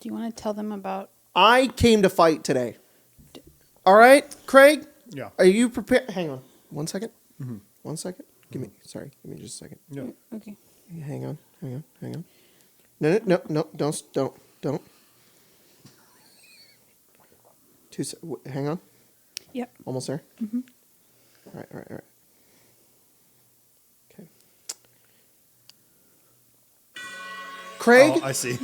you want to tell them about? I came to fight today. All right, Craig? Yeah. Are you prepared? Hang on. 1 second. Mm-hmm. 1 second. Give me just a second. Yeah. Okay. Hang on. No, don't. Hang on. Yep. Almost there. Mm-hmm. All right. Okay. Craig, Oh, I see.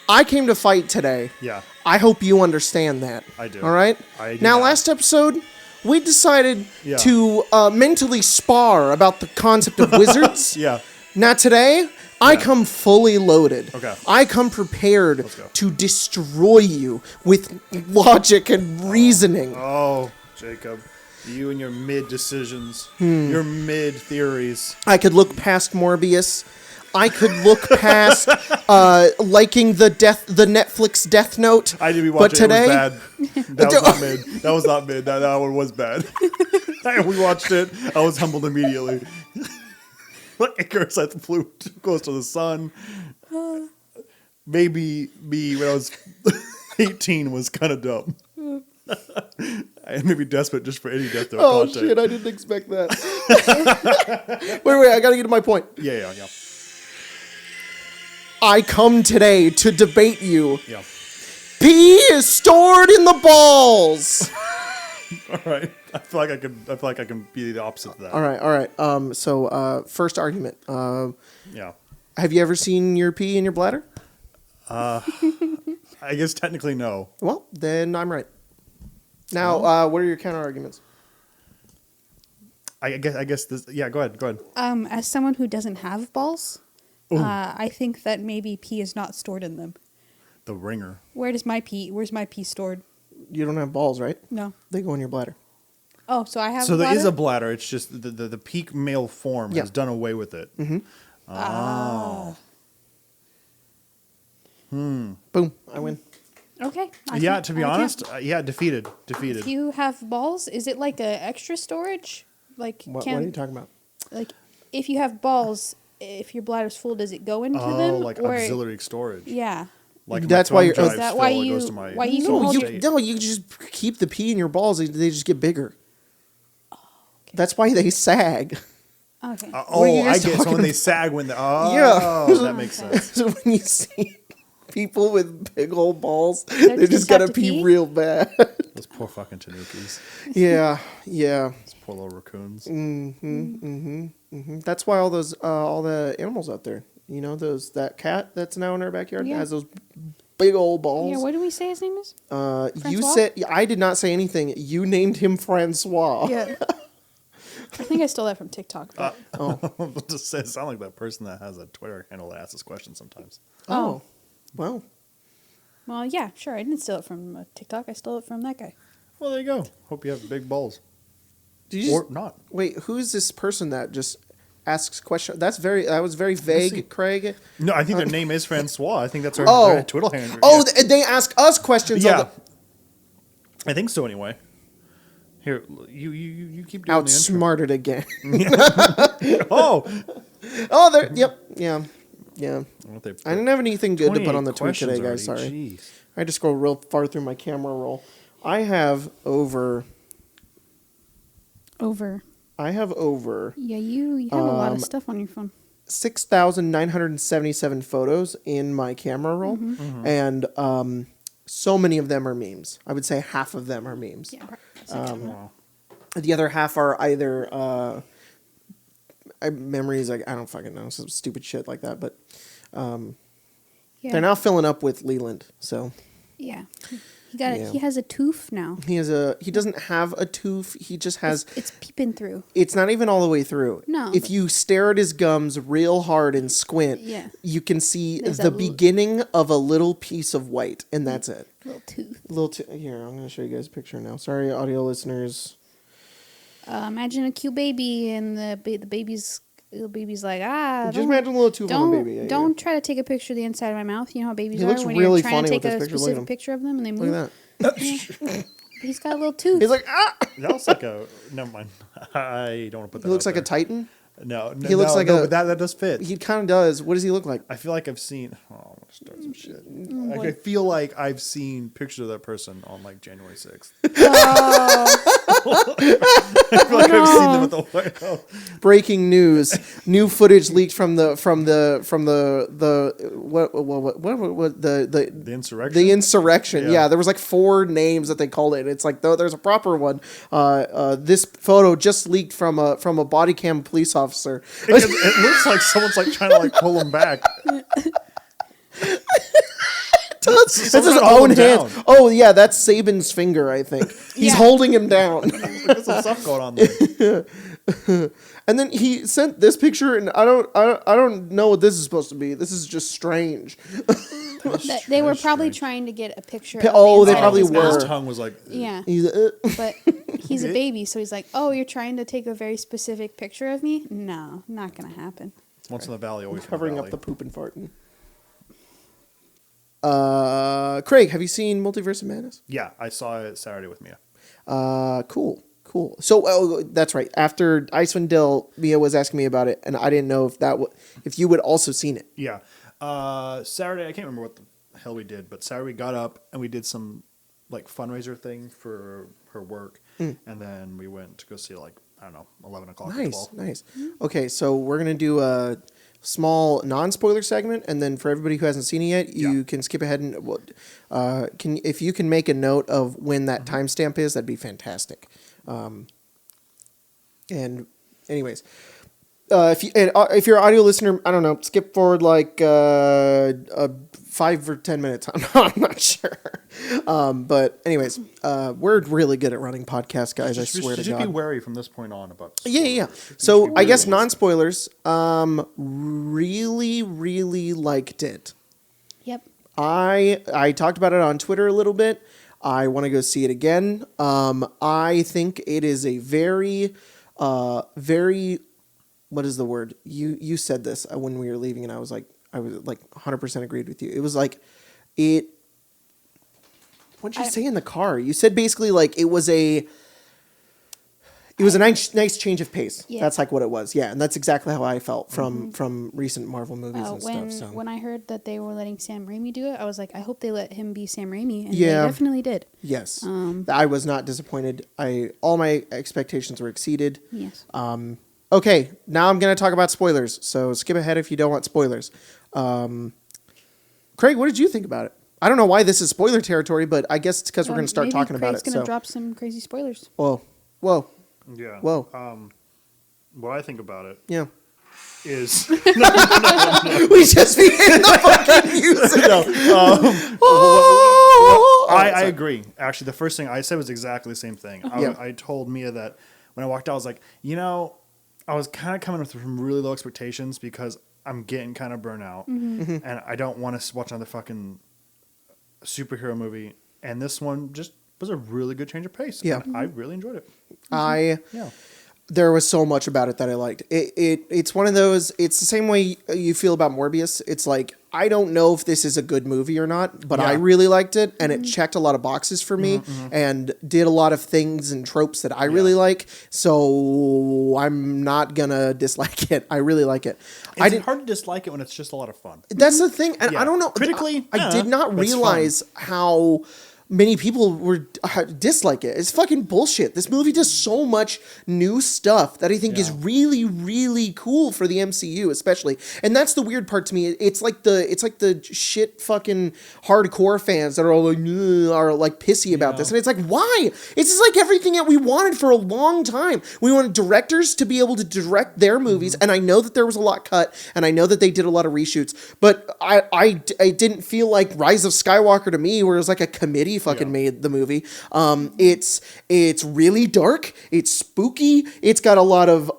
I came to fight today. Yeah. I hope you understand that. I do. All right? I do now, not. last episode, we decided Yeah. to mentally spar about the concept of wizards. Yeah. Now, today, I come fully loaded. Okay. I come prepared Let's go. to destroy you with logic and reasoning. Oh, Jacob. You and your mid decisions. Your mid theories. I could look past Morbius. I could look past liking the Netflix Death Note. I did be but watching today, it. Was bad. That was not mid. That was not mid. That one was bad. We watched it. I was humbled immediately. Like Icarus, I flew too close to the sun. Maybe me when I was 18 was kind of dumb. I may be desperate just for any Death Note content. Shit, I didn't expect that. wait, I gotta get to my point. Yeah. I come today to debate you. Yeah. Pee is stored in the balls. All right. I feel like I can be the opposite of that. All right. So, first argument. Yeah. Have you ever seen your pee in your bladder? I guess technically no. Well, then I'm right. Now, what are your counter arguments? I guess this. Yeah. Go ahead. As someone who doesn't have balls, I think that maybe pee is not stored in them. The ringer. Where's my pee stored? You don't have balls, right? No. They go in your bladder. Oh, so I have. So a there is bladder? a bladder. It's just the peak male form has done away with it. Mm-hmm. Oh. Boom. I win. Okay. To be honest, defeated. If you have balls, is it like a extra storage? Like What are you talking about? Like if you have balls, if your bladder's full, does it go into them? Oh, like auxiliary storage. Yeah. Like That's my why thumb you're- drive's Is that full, why it you- goes to my why you soul can state. You just keep the pee in your balls. They just get bigger. That's why they sag. Okay. What are Oh, you I guys get. So talking when they about? sag, when the Yeah. that makes sense. So when you see people with big old balls, They they just gotta have to pee pee? real bad. Those poor fucking tanukis. Yeah. Those poor little raccoons. That's why all the animals out there. You know, that cat that's now in our backyard Yeah. has those big old balls. Yeah. What do we say his name is? You Francois? said I did not say anything. You named him Francois. Yeah. I think I stole that from TikTok. But Just sound like that person that has a Twitter handle that asks us questions sometimes. Oh. Well. well, yeah, sure. I didn't steal it from TikTok. I stole it from that guy. Well, there you go. Hope you have big balls. Did you Or just, not. wait, who is this person that just asks questions? That was very vague, Craig. No, I think their name is Francois. I think that's her, Oh. her Twitter handle. Oh, they ask us questions. Yeah. I think so anyway. Here, you keep doing Outsmarted again. the intro. Oh, there. Yep. Yeah. What they I didn't have anything good to put on the 28 tweet today, guys. questions Sorry. already. Jeez. I had to scroll real far through my camera roll. I have over. Yeah, you have a lot of stuff on your phone. 6,977 photos in my camera roll, and so many of them are memes. I would say half of them are memes. Yeah. Wow. The other half are either memories. I don't fucking know, some stupid shit like that. But Yeah. they're now filling up with Leland. So Yeah. He got Yeah. He has a tooth now. he doesn't have a tooth. He just has. It's peeping through. It's not even all the way through. No, If but- you stare at his gums real hard and squint, Yeah. you can see There's the that little- beginning of a little piece of white, and that's it. Little tooth. Here, I'm going to show you guys a picture now. Sorry, audio listeners. Imagine a cute baby, and the baby's like, Just don't- imagine a little tooth on a baby. Yeah, don't try to take a picture of the inside of my mouth. You know how babies He are looks when really you're trying funny to with take this a picture. Look at specific him. picture of them, and they Look move. at that. He's got a little tooth. He's like, ah! That looks like a. Never mind. I don't want to put that. He looks out like a there. Titan. No, He looks like but that does fit. He kind of does. What does he look like? I feel like I've seen. Oh, I'm gonna start some shit. boy. I feel like I've seen pictures of that person on like January 6th. Oh, I feel like I've seen them at the White House. Breaking news: new footage leaked from the The insurrection. The insurrection. Yeah. Yeah, there was like 4 names that they called it. It's like there's a proper one. This photo just leaked from a body cam police officer. It looks like someone's like trying to like pull him back. That's his Someone's own holding him hands. down. Oh yeah, that's Saban's finger. I think he's Yeah. holding him down. There's some stuff going on there. And then he sent this picture, and I don't know what this is supposed to be. This is just strange. they were probably trying to get a picture. Oh, of the they inside probably of his were. mouth. His tongue was like. Yeah, He's, but he's a baby, so he's like, "Oh, you're trying to take a very specific picture of me? No, not gonna happen." Once in the valley, always covering in the up the valley. poop and farting. Craig, have you seen Multiverse of Madness? Yeah, I saw it Saturday with Mia. Cool. So that's right. After Icewind Dale, Mia was asking me about it, and I didn't know if you would also seen it. Yeah. Saturday, I can't remember what the hell we did, but Saturday we got up and we did some like fundraiser thing for her work, and then we went to go see like, I don't know, 11 o'clock or 12. Nice. Okay, so we're gonna do a small non-spoiler segment, and then for everybody who hasn't seen it yet, you can skip ahead and if you can make a note of when that timestamp is, that'd be fantastic. And anyways, if you're an audio listener, I don't know, skip forward like 5 or 10 minutes. I'm not sure. But anyways, we're really good at running podcasts, guys. I swear to Just God. be wary from this point on about. Yeah. spoilers. So I guess Really non-spoilers. Really liked it. Yep. I talked about it on Twitter a little bit. I want to go see it again. I think it is a very, very. What is the word? You said this when we were leaving, and I was like 100% agreed with you. It was like it. What did you say in the car? You said basically like it was a nice change of pace. Yeah. That's like what it was. Yeah, and that's exactly how I felt from recent Marvel movies and stuff. So When I heard that they were letting Sam Raimi do it, I was like, I hope they let him be Sam Raimi, and Yeah. they definitely did. yes, I was not disappointed. All my expectations were exceeded. Yes. Okay, now I'm going to talk about spoilers. So skip ahead if you don't want spoilers. Craig, what did you think about it? I don't know why this is spoiler territory, but I guess it's because we're going to start talking about it. Craig's going to drop some crazy spoilers. Whoa. Yeah. Whoa. What I think about it Yeah. is. We just began the fucking music. I agree. Actually, the first thing I said was exactly the same thing. Yeah. I told Mia that when I walked out, I was like, I was kind of coming with some really low expectations because I'm getting kind of burnt out, and I don't want to watch another fucking superhero movie. And this one just was a really good change of pace. Yeah. And I really enjoyed it. There was so much about it that I liked. It's one of those. It's the same way you feel about Morbius. It's like I don't know if this is a good movie or not, but I really liked it, and it checked a lot of boxes for me, and did a lot of things and tropes that I really like. So I'm not gonna dislike it. I really like it. It's hard to dislike it when it's just a lot of fun. That's the thing, and Yeah. I don't know. Critically, I did not it's realize how many people were dislike it. It's fucking bullshit. This movie does so much new stuff that I think is really, really cool for the MCU, especially. And that's the weird part to me. It's like the shit fucking hardcore fans that are all like pissy about this. And it's like, why? It's just like everything that we wanted for a long time. We wanted directors to be able to direct their movies, and I know that there was a lot cut, and I know that they did a lot of reshoots, but I didn't feel like Rise of Skywalker to me, where it was like a committee fucking made the movie. It's really dark. It's spooky. It's got a lot of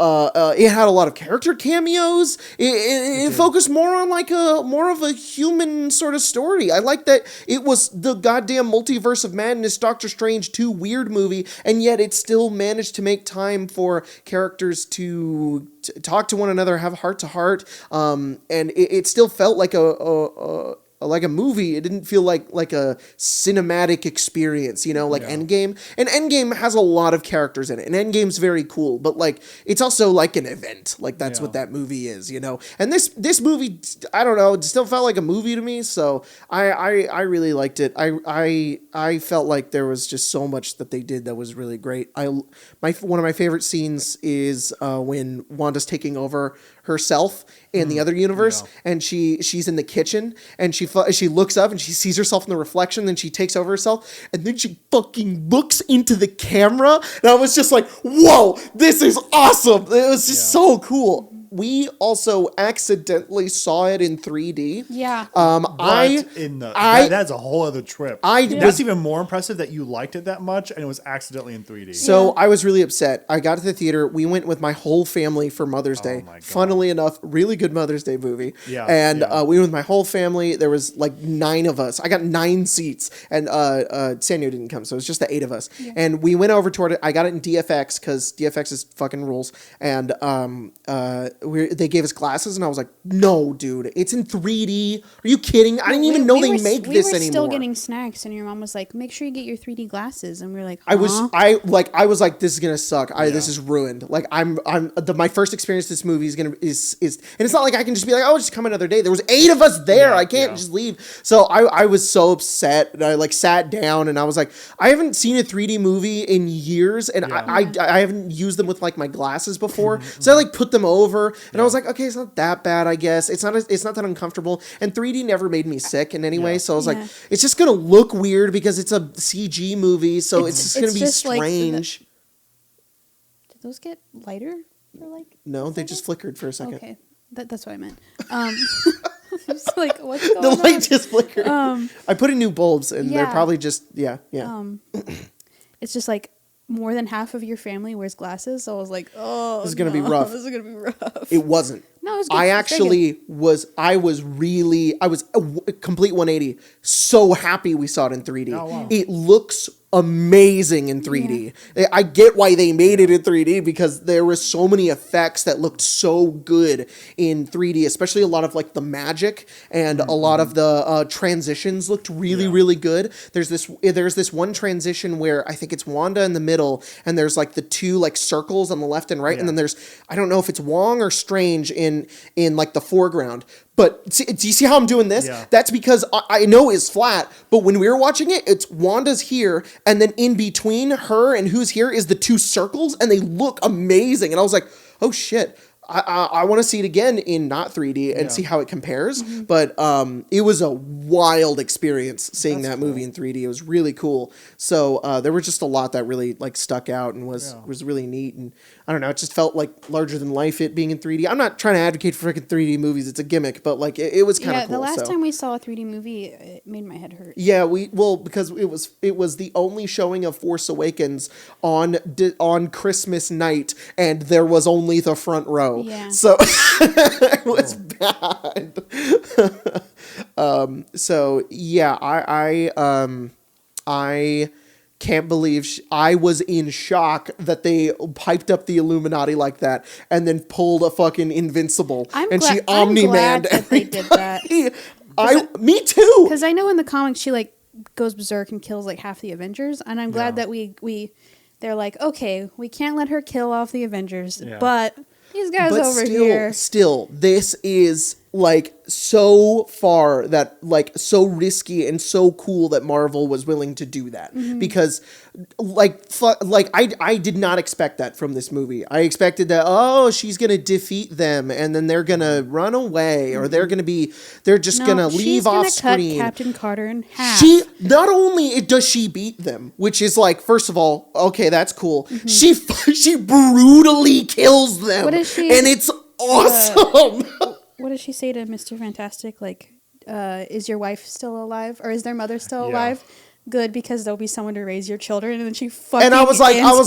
it had a lot of character cameos. It focused more on like more of a human sort of story. I like that it was the goddamn Multiverse of Madness Doctor Strange 2 weird movie, and yet it still managed to make time for characters to talk to one another, have heart to heart, and it still felt like a a movie. It didn't feel like a cinematic experience, like Endgame. And Endgame has a lot of characters in it, and Endgame's very cool, but like it's also like an event. Like that's what that movie is, And this movie, I don't know, it still felt like a movie to me. So I really liked it. I felt like there was just so much that they did that was really great. One of my favorite scenes is when Wanda's taking over herself in the other universe, and she's in the kitchen, and she looks up and she sees herself in the reflection, then she takes over herself, and then she fucking looks into the camera, and I was just like, whoa, this is awesome. It was just so cool. We also accidentally saw it in 3D. Yeah. That's a whole other trip. That's even more impressive that you liked it that much and it was accidentally in 3D. So I was really upset. I got to the theater. We went with my whole family for Mother's Day. My God. Funnily enough, really good Mother's Day movie. Yeah. And we went with my whole family. There was like 9 of us. I got 9 seats, and Sanyo didn't come, so it was just the 8 of us. Yeah. And we went over toward it. I got it in DFX because DFX is fucking rules. And they gave us glasses, and I was like, no, dude, it's in 3D. Are you kidding? I didn't even know they make this anymore. We were still getting snacks, and your mom was like, make sure you get your 3D glasses. And we were like, I was like, this is gonna suck. This is ruined. Like my first experience with this movie is and it's not like I can just be like, oh, just come another day. There was 8 of us there. I can't just leave. So I was so upset, and I like sat down, and I was like, I haven't seen a 3D movie in years, and I haven't used them with like my glasses before. So I like put them over, and I was like, okay, it's not that bad, I guess. It's not that uncomfortable. And 3D never made me sick in any way. So I was like, it's just gonna look weird because it's a CG movie, so it's just gonna be strange. Did those get lighter for like? No, they just flickered for a second. Okay, that's what I meant. Just like, what's going on? The light just flickered. I put in new bulbs, and they're probably just it's just like more than half of your family wears glasses, so I was like, oh, this is gonna be rough. This is gonna be rough. It wasn't. No, it was good. I was a complete 180. So happy we saw it in 3D. Oh, wow. It looks amazing in 3D. Yeah. I get why they made it in 3D because there were so many effects that looked so good in 3D, especially a lot of like the magic and a lot of the transitions looked really good. There's this one transition where I think it's Wanda in the middle, and there's like the 2 like circles on the left and right, and then there's, I don't know if it's Wong or Strange in like the foreground. But do you see how I'm doing this? Yeah. That's because I know it's flat, but when we were watching it, it's Wanda's here, and then in between her and who's here is the 2 circles, and they look amazing. And I was like, oh shit. I want to see it again in not 3D and see how it compares. Mm-hmm. But it was a wild experience seeing that movie in 3D. It was really cool. So there was just a lot that really like stuck out and was really neat. And I don't know, it just felt like larger than life it being in 3D. I'm not trying to advocate for freaking 3D movies. It's a gimmick, but like it was kind of cool. The last time we saw a 3D movie, it made my head hurt. Yeah, because it was the only showing of Force Awakens on Christmas night, and there was only the front row. Yeah. So it was bad. So yeah, I can't believe I was in shock that they piped up the Illuminati like that and then pulled a fucking Invincible she Omni-manned that they did that. Me too. Because I know in the comics she like goes berserk and kills like half the Avengers, and I'm glad that they're like, okay, we can't let her kill off the Avengers, but these guys here. Still, this is like so far that like so risky and so cool that Marvel was willing to do that because I did not expect that from this movie. I expected that she's gonna defeat them and then they're gonna run away or they're just gonna leave off screen. Cut Captain Carter in half. She not only does she beat them, which is like, first of all, okay, that's cool. Mm-hmm. She brutally kills them. What is she? And it's awesome. What does she say to Mr. Fantastic? Like, is your wife still alive? Or is their mother still alive? Good, because there'll be someone to raise your children. And then she fucking I was like, how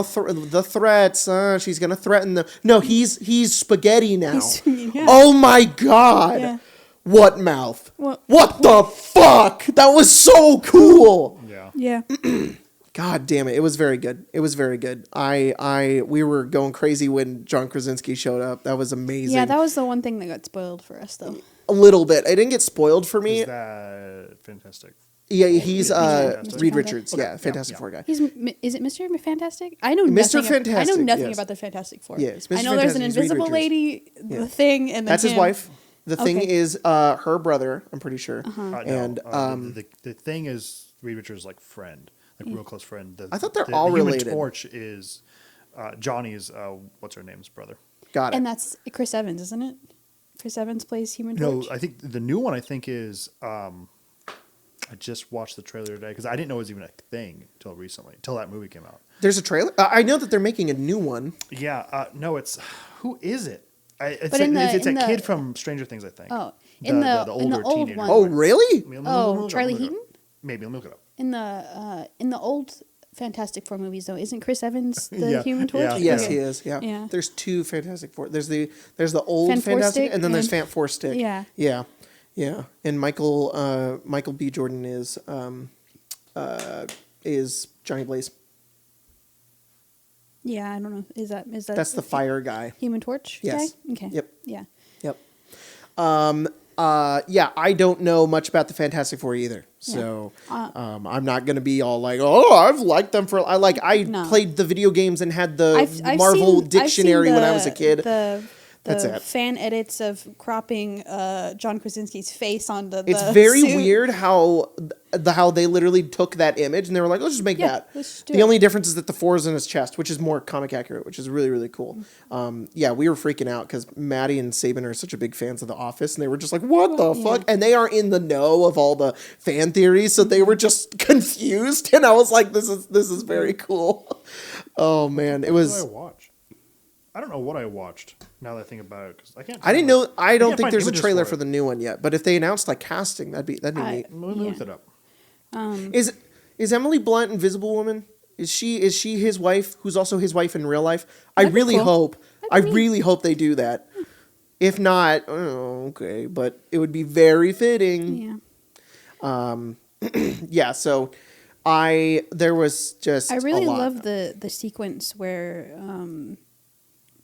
the threats. She's going to threaten them. No, he's spaghetti now. Oh my God. Yeah. What mouth? What the fuck? That was so cool. Yeah. God damn it. It was very good. It was very good. We were going crazy when John Krasinski showed up. That was amazing. Yeah, that was the one thing that got spoiled for us, though. a little bit. It didn't get spoiled for me. Is that fantastic? Yeah, he's Mr. Reed Fantastic? Richards. Okay. Yeah, Fantastic Four guy. Is it Mr. Fantastic? I know Mr. nothing. Fantastic, I know nothing yes. about the Fantastic Four. Yes, I Mr. know there's an Fantastic is Reed invisible Richards. lady, Yeah. the Thing, and then That's his him. wife. The Thing Okay. is her brother, I'm pretty sure. No, the Thing is Reed Richards' like friend, like real close friend. I thought they're all related. The Human Torch is Johnny's what's her name's brother. Got it. And that's Chris Evans, isn't it? Chris Evans plays Human Torch. No, I think the new one is I just watched the trailer today because I didn't know it was even a thing until recently, until that movie came out. There's a trailer? I know that they're making a new one. Yeah, no, it's who is it? It's in a kid from Stranger Things, I think. Oh, in the old teenager one. Oh, really? Charlie Heaton? Maybe, let me look it up. In the old Fantastic Four movies, though, isn't Chris Evans the Human Torch? Yeah. Yes, Okay. he is. Yeah. Yeah. There's two Fantastic Four. There's the old Fan Four Fantastic, Stick and then there's and- Fant Four Stick. Yeah. Yeah. Yeah. And Michael B. Jordan is Johnny Blaze. Yeah, I don't know. Is that That's the fire guy. Human Torch Yes. guy? Okay. Yep. Yeah. Yep. Yeah, I don't know much about the Fantastic Four either. So I'm not gonna be all like, oh, I've liked them for. I No. played the video games and had the I've Marvel seen dictionary when I was a kid. That's The it. fan edits of cropping John Krasinski's face onto the It's very suit. weird how they literally took that image and they were like, let's just make that. let's just do The it. only difference is that the 4 is in his chest, which is more comic accurate, which is really, really cool. Yeah, we were freaking out because Maddie and Saban are such a big fans of The Office, and they were just like, what the fuck? And they are in the know of all the fan theories, so they were just confused, and I was like, this is very cool. Oh, man. It What was... did I watch? I don't know what I watched. Now that I think about it, because I can't. I didn't know. I don't think find there's a images trailer for for it. the new one yet. But if they announced like casting, that'd be neat. Let me look it up. Is Emily Blunt Invisible Woman? Is she his wife, who's also his wife in real life? I That'd be really cool. hope. I That'd be neat. really hope they do that. If not, okay, but it would be very fitting. Yeah. Yeah. So, there was just I really a lot. love the sequence where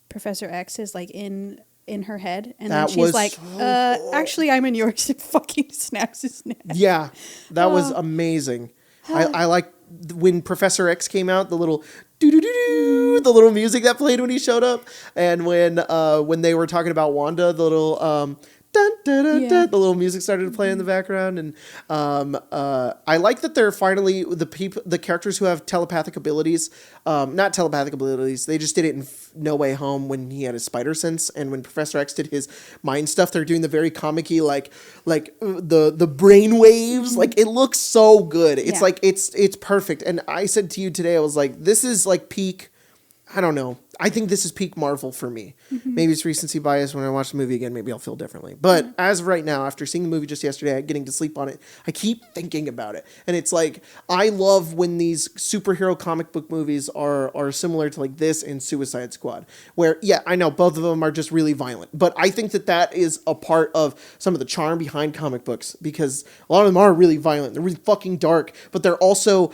Professor X is like in her head, and That then was she's like, so actually, I'm in yours. And fucking snaps his neck. Yeah, that was amazing. I like when Professor X came out, the little doo-doo-doo-doo, the little music that played when he showed up, and when they were talking about Wanda, the little dun, dun, dun, Yeah. dun, the little music started to play in the background, and I like that they're finally the characters who have telepathic abilities, not telepathic abilities. They just did it in No Way Home when he had his spider sense, and when Professor X did his mind stuff, they're doing the very comic-y like the brain waves. Like it looks so good. It's Yeah. like it's perfect. And I said to you today, I was like, this is like peak. I don't know. I think this is peak Marvel for me. Maybe it's recency bias. When I watch the movie again, maybe I'll feel differently. But as of right now, after seeing the movie just yesterday, getting to sleep on it, I keep thinking about it. And it's like, I love when these superhero comic book movies are similar to like this and Suicide Squad. Where, yeah, I know both of them are just really violent. But I think that is a part of some of the charm behind comic books. Because a lot of them are really violent. They're really fucking dark. But they're also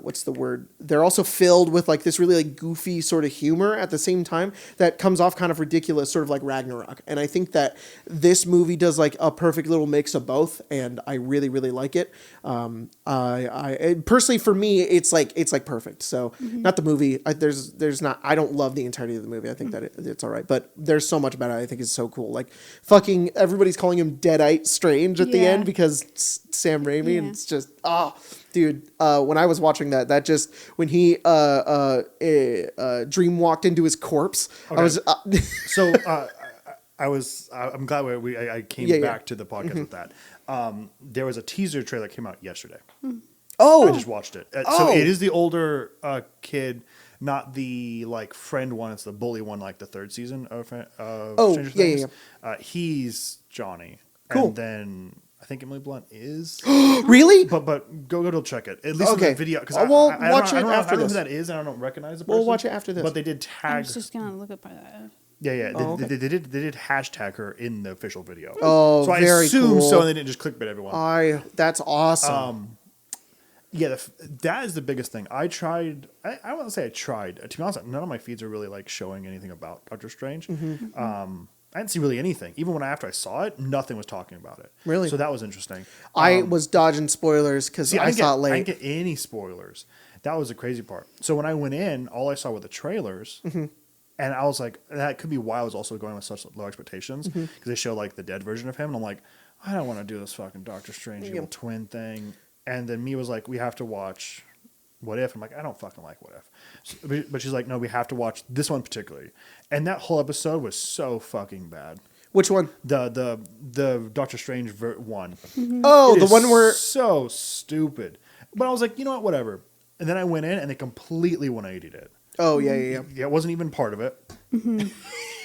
what's the word? They're also filled with like this really like goofy sort of humor at the same time that comes off kind of ridiculous, sort of like Ragnarok. And I think that this movie does like a perfect little mix of both, and I really, really like it. Personally for me, it's like perfect. So not the movie. I don't love the entirety of the movie. I think that it's all right, but there's so much about it I think is so cool. Like fucking everybody's calling him Deadite Strange at the end because Sam Raimi, and it's just dude, when I was watching that just when he Dream walked into his corpse, Okay. I was So I'm glad I came back to the podcast with that. There was a teaser trailer that came out yesterday. I just watched it. So it is the older kid, not the like friend one. It's the bully one, like the third season of Stranger Things. He's Johnny. Cool. And then I think Emily Blunt is. really. But go to check it. At least in the video. Because We'll I watch don't it know after who this. that is, and I don't recognize the person. We'll watch it after this. But they did I tag. was just gonna look up that. Yeah. Oh, okay. They did hashtag her in the official video. Oh, so I very assume cool. so, and they didn't just clickbait everyone. That's awesome. Yeah, that is the biggest thing. I tried. I won't say I tried. To be honest, none of my feeds are really like showing anything about Doctor Strange. I didn't see really anything. Even after I saw it, nothing was talking about it. Really? So that was interesting. I was dodging spoilers because I saw it late. I didn't get any spoilers. That was the crazy part. So when I went in, all I saw were the trailers. Mm-hmm. And I was like, that could be why I was also going with such low expectations. Because they show like the dead version of him. And I'm like, I don't want to do this fucking Doctor Strange evil twin thing. And then Mia was like, we have to watch What If. I'm like, I don't fucking like What If. But she's like, no, we have to watch this one particularly. And that whole episode was so fucking bad. Which one? The Doctor Strange one. Mm-hmm. Oh, the one where so stupid. But I was like, you know what, whatever. And then I went in and they completely 180'd it. Oh yeah. Yeah, it wasn't even part of it.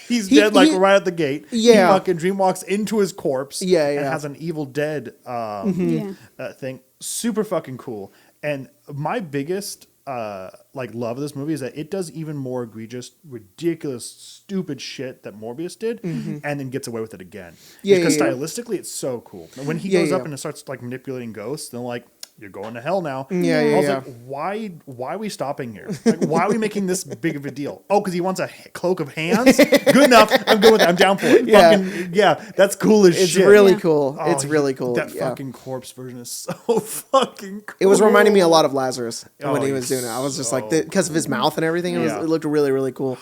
He's dead right at the gate. Yeah. He fucking dreamwalks into his corpse. Yeah. And has an Evil Dead thing. Super fucking cool. And my biggest love of this movie is that it does even more egregious, ridiculous, stupid shit that Morbius did, and then gets away with it again. Because stylistically, it's so cool. When he goes up and starts like manipulating ghosts, they're like, you're going to hell now. I was like, why are we stopping here? Like, why are we making this big of a deal? Oh, because he wants a cloak of hands? Good enough. I'm good with it. I'm down for it. That's cool as shit. It's really cool. It's really cool. That fucking corpse version is so fucking cool. It was reminding me a lot Lazarus when he was doing it. I was just like, because of his mouth and everything, it looked really, really cool.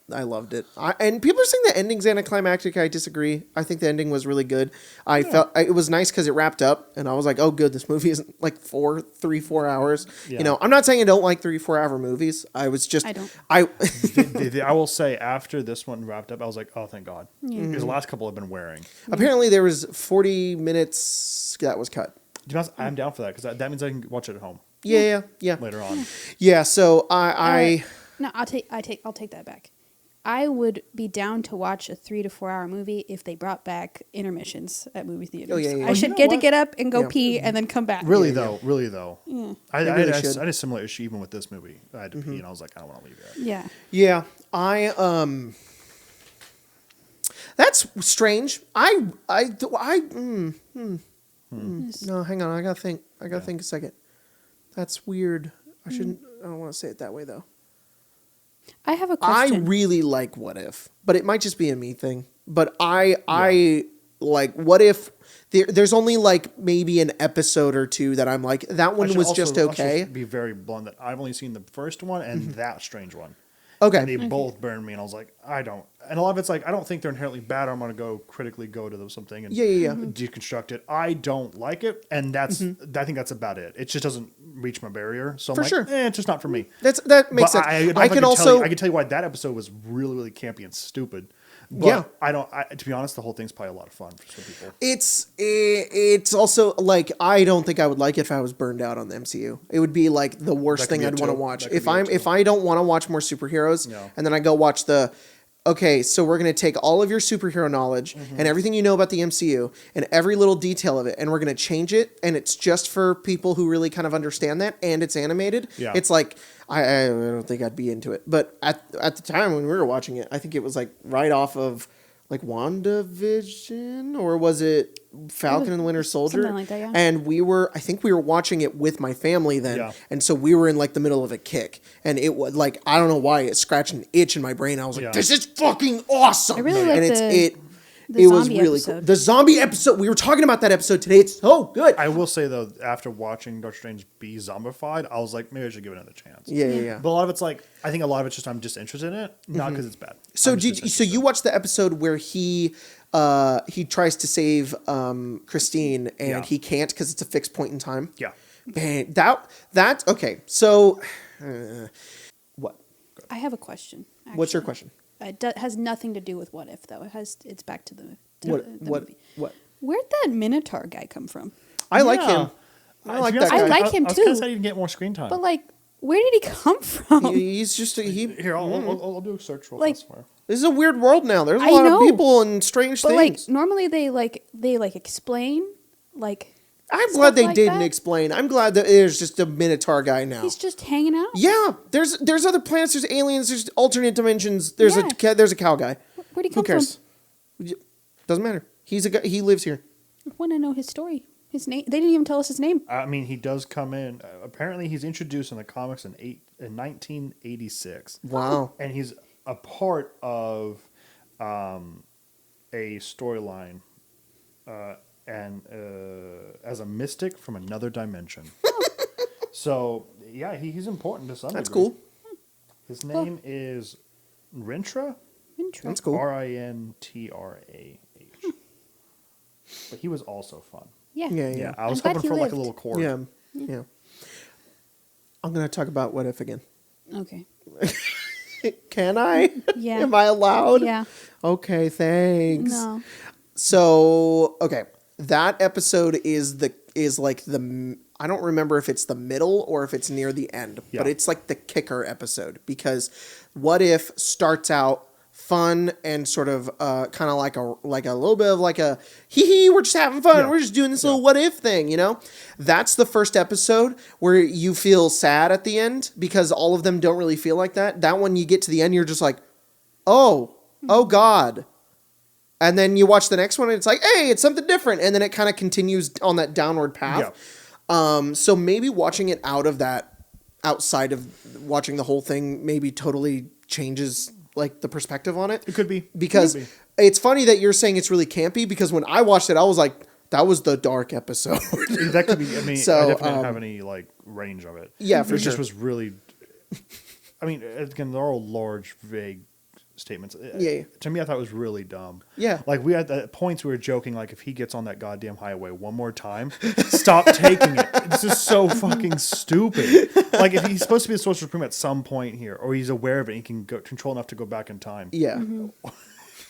I loved it. And people are saying the ending's anticlimactic. I disagree. I think the ending was really good. I felt it was nice because it wrapped up, and I was like, "Oh, good. This movie isn't like 4 hours." Yeah. You know, I'm not saying I don't like 3-4 hour movies. I was just, I don't. I will say after this one wrapped up, I was like, "Oh, thank God," because the last couple have been wearing. Apparently, there was 40 minutes that was cut. To be honest, I'm down for that because that means I can watch it at home. Yeah. Later on. Yeah. So No, I'll take that back. I would be down to watch a 3 to 4 hour movie if they brought back intermissions at movie theaters. Oh, yeah. I should to get up and go pee and then come back. Really though. Yeah. I had a similar issue even with this movie. I had to pee and I was like, I don't want to leave yet. Yeah. That's strange. No, hang on. I gotta think a second. That's weird. I don't want to say it that way though. I have a question. I really like What If, but it might just be a me thing. But I like What If. There's only like maybe an episode or two that I'm like, that one was just okay. I should be very blunt that I've only seen the first one and that strange one. Okay. And they both burned me, and I was like, I don't. And a lot of it's like, I don't think they're inherently bad. I'm going to critically go to something and deconstruct it. I don't like it, and I think that's about it. It just doesn't reach my barrier. So I'm like, it's just not for me. That makes sense. I can tell you why that episode was really, really campy and stupid. But to be honest, the whole thing's probably a lot of fun for some people. It's also like, I don't think I would like it if I was burned out on the MCU. It would be like the worst thing I'd want to watch. If I don't want to watch more superheroes and then I go watch okay, so we're going to take all of your superhero knowledge and everything you know about the MCU and every little detail of it, and we're going to change it, and it's just for people who really kind of understand that, and it's animated. Yeah. It's like, I don't think I'd be into it. But at the time when we were watching it, I think it was like right off of like WandaVision, or was it Falcon and the Winter Soldier? Something like that, yeah. And I think we were watching it with my family then. Yeah. And so we were in like the middle of a kick. And it was like, I don't know why, it scratched an itch in my brain. I was like, this is fucking awesome. I really like it was really cool. The zombie episode, we were talking about that episode today. It's so good. I will say though, after watching Doctor Strange be zombified, I was like, maybe I should give it another chance. Yeah. But a lot of it's like, I think a lot of it's just I'm just interested in it, not because it's bad. So you watched the episode where he tries to save Christine and he can't because it's a fixed point in time? Yeah. Man, that okay. So what? I have a question. Actually. What's your question? It has nothing to do with What If, though. It's back to the movie. What? Where'd that Minotaur guy come from? I like him. I like that guy. I like him I was too. kind of sad he didn't get more screen time. But like, where did he come from? He's just Here, I'll do a search real like, fast. This is a weird world now. There's a lot of people and strange things. Like normally they explain like. I'm glad they didn't explain. I'm glad that there's just a Minotaur guy now. He's just hanging out. Yeah, there's other planets. There's aliens. There's alternate dimensions. There's a cow guy. Where'd he come from? Who cares? Doesn't matter. He's a guy. He lives here. I want to know his story. His name. They didn't even tell us his name. I mean, he does come in. Apparently, he's introduced in the comics in 1986. Wow. And he's a part of a storyline and as a mystic from another dimension. So, yeah, he's important to some That's degree. cool. His name is Rintra? That's cool. Rintrah. But he was also fun. Yeah. Yeah. I was I'm glad hoping he for like a lived. little chord. Yeah. I'm going to talk about What If again. Okay. Can I? Yeah. Am I allowed? Yeah. Okay, thanks. No. So, okay. That episode is like the, I don't remember if it's the middle or if it's near the end, but it's like the kicker episode, because What If starts out fun and sort of kind of like a little bit of like a hee, we're just having fun. We're just doing this little what if thing, you know? That's the first episode where you feel sad at the end because all of them don't really feel like that. That one, you get to the end, you're just like, oh God. And then you watch the next one and it's like, hey, it's something different. And then it kind of continues on that downward path. Yeah. So maybe watching it outside of watching the whole thing maybe totally changes like the perspective on it. It could be. Because it's funny that you're saying it's really campy, because when I watched it, I was like, that was the dark episode. That could be. I mean, so, I definitely don't have any like range of it. Yeah, for it sure. Just was really. I mean, again, they're all large, vague statements. Yeah. To me, I thought it was really dumb. Yeah. Like we had at points we were joking, like if he gets on that goddamn highway one more time, stop taking it. It's just so fucking stupid. Like if he's supposed to be a social supreme at some point here, or he's aware of it, and he can control enough to go back in time. Yeah. Mm-hmm.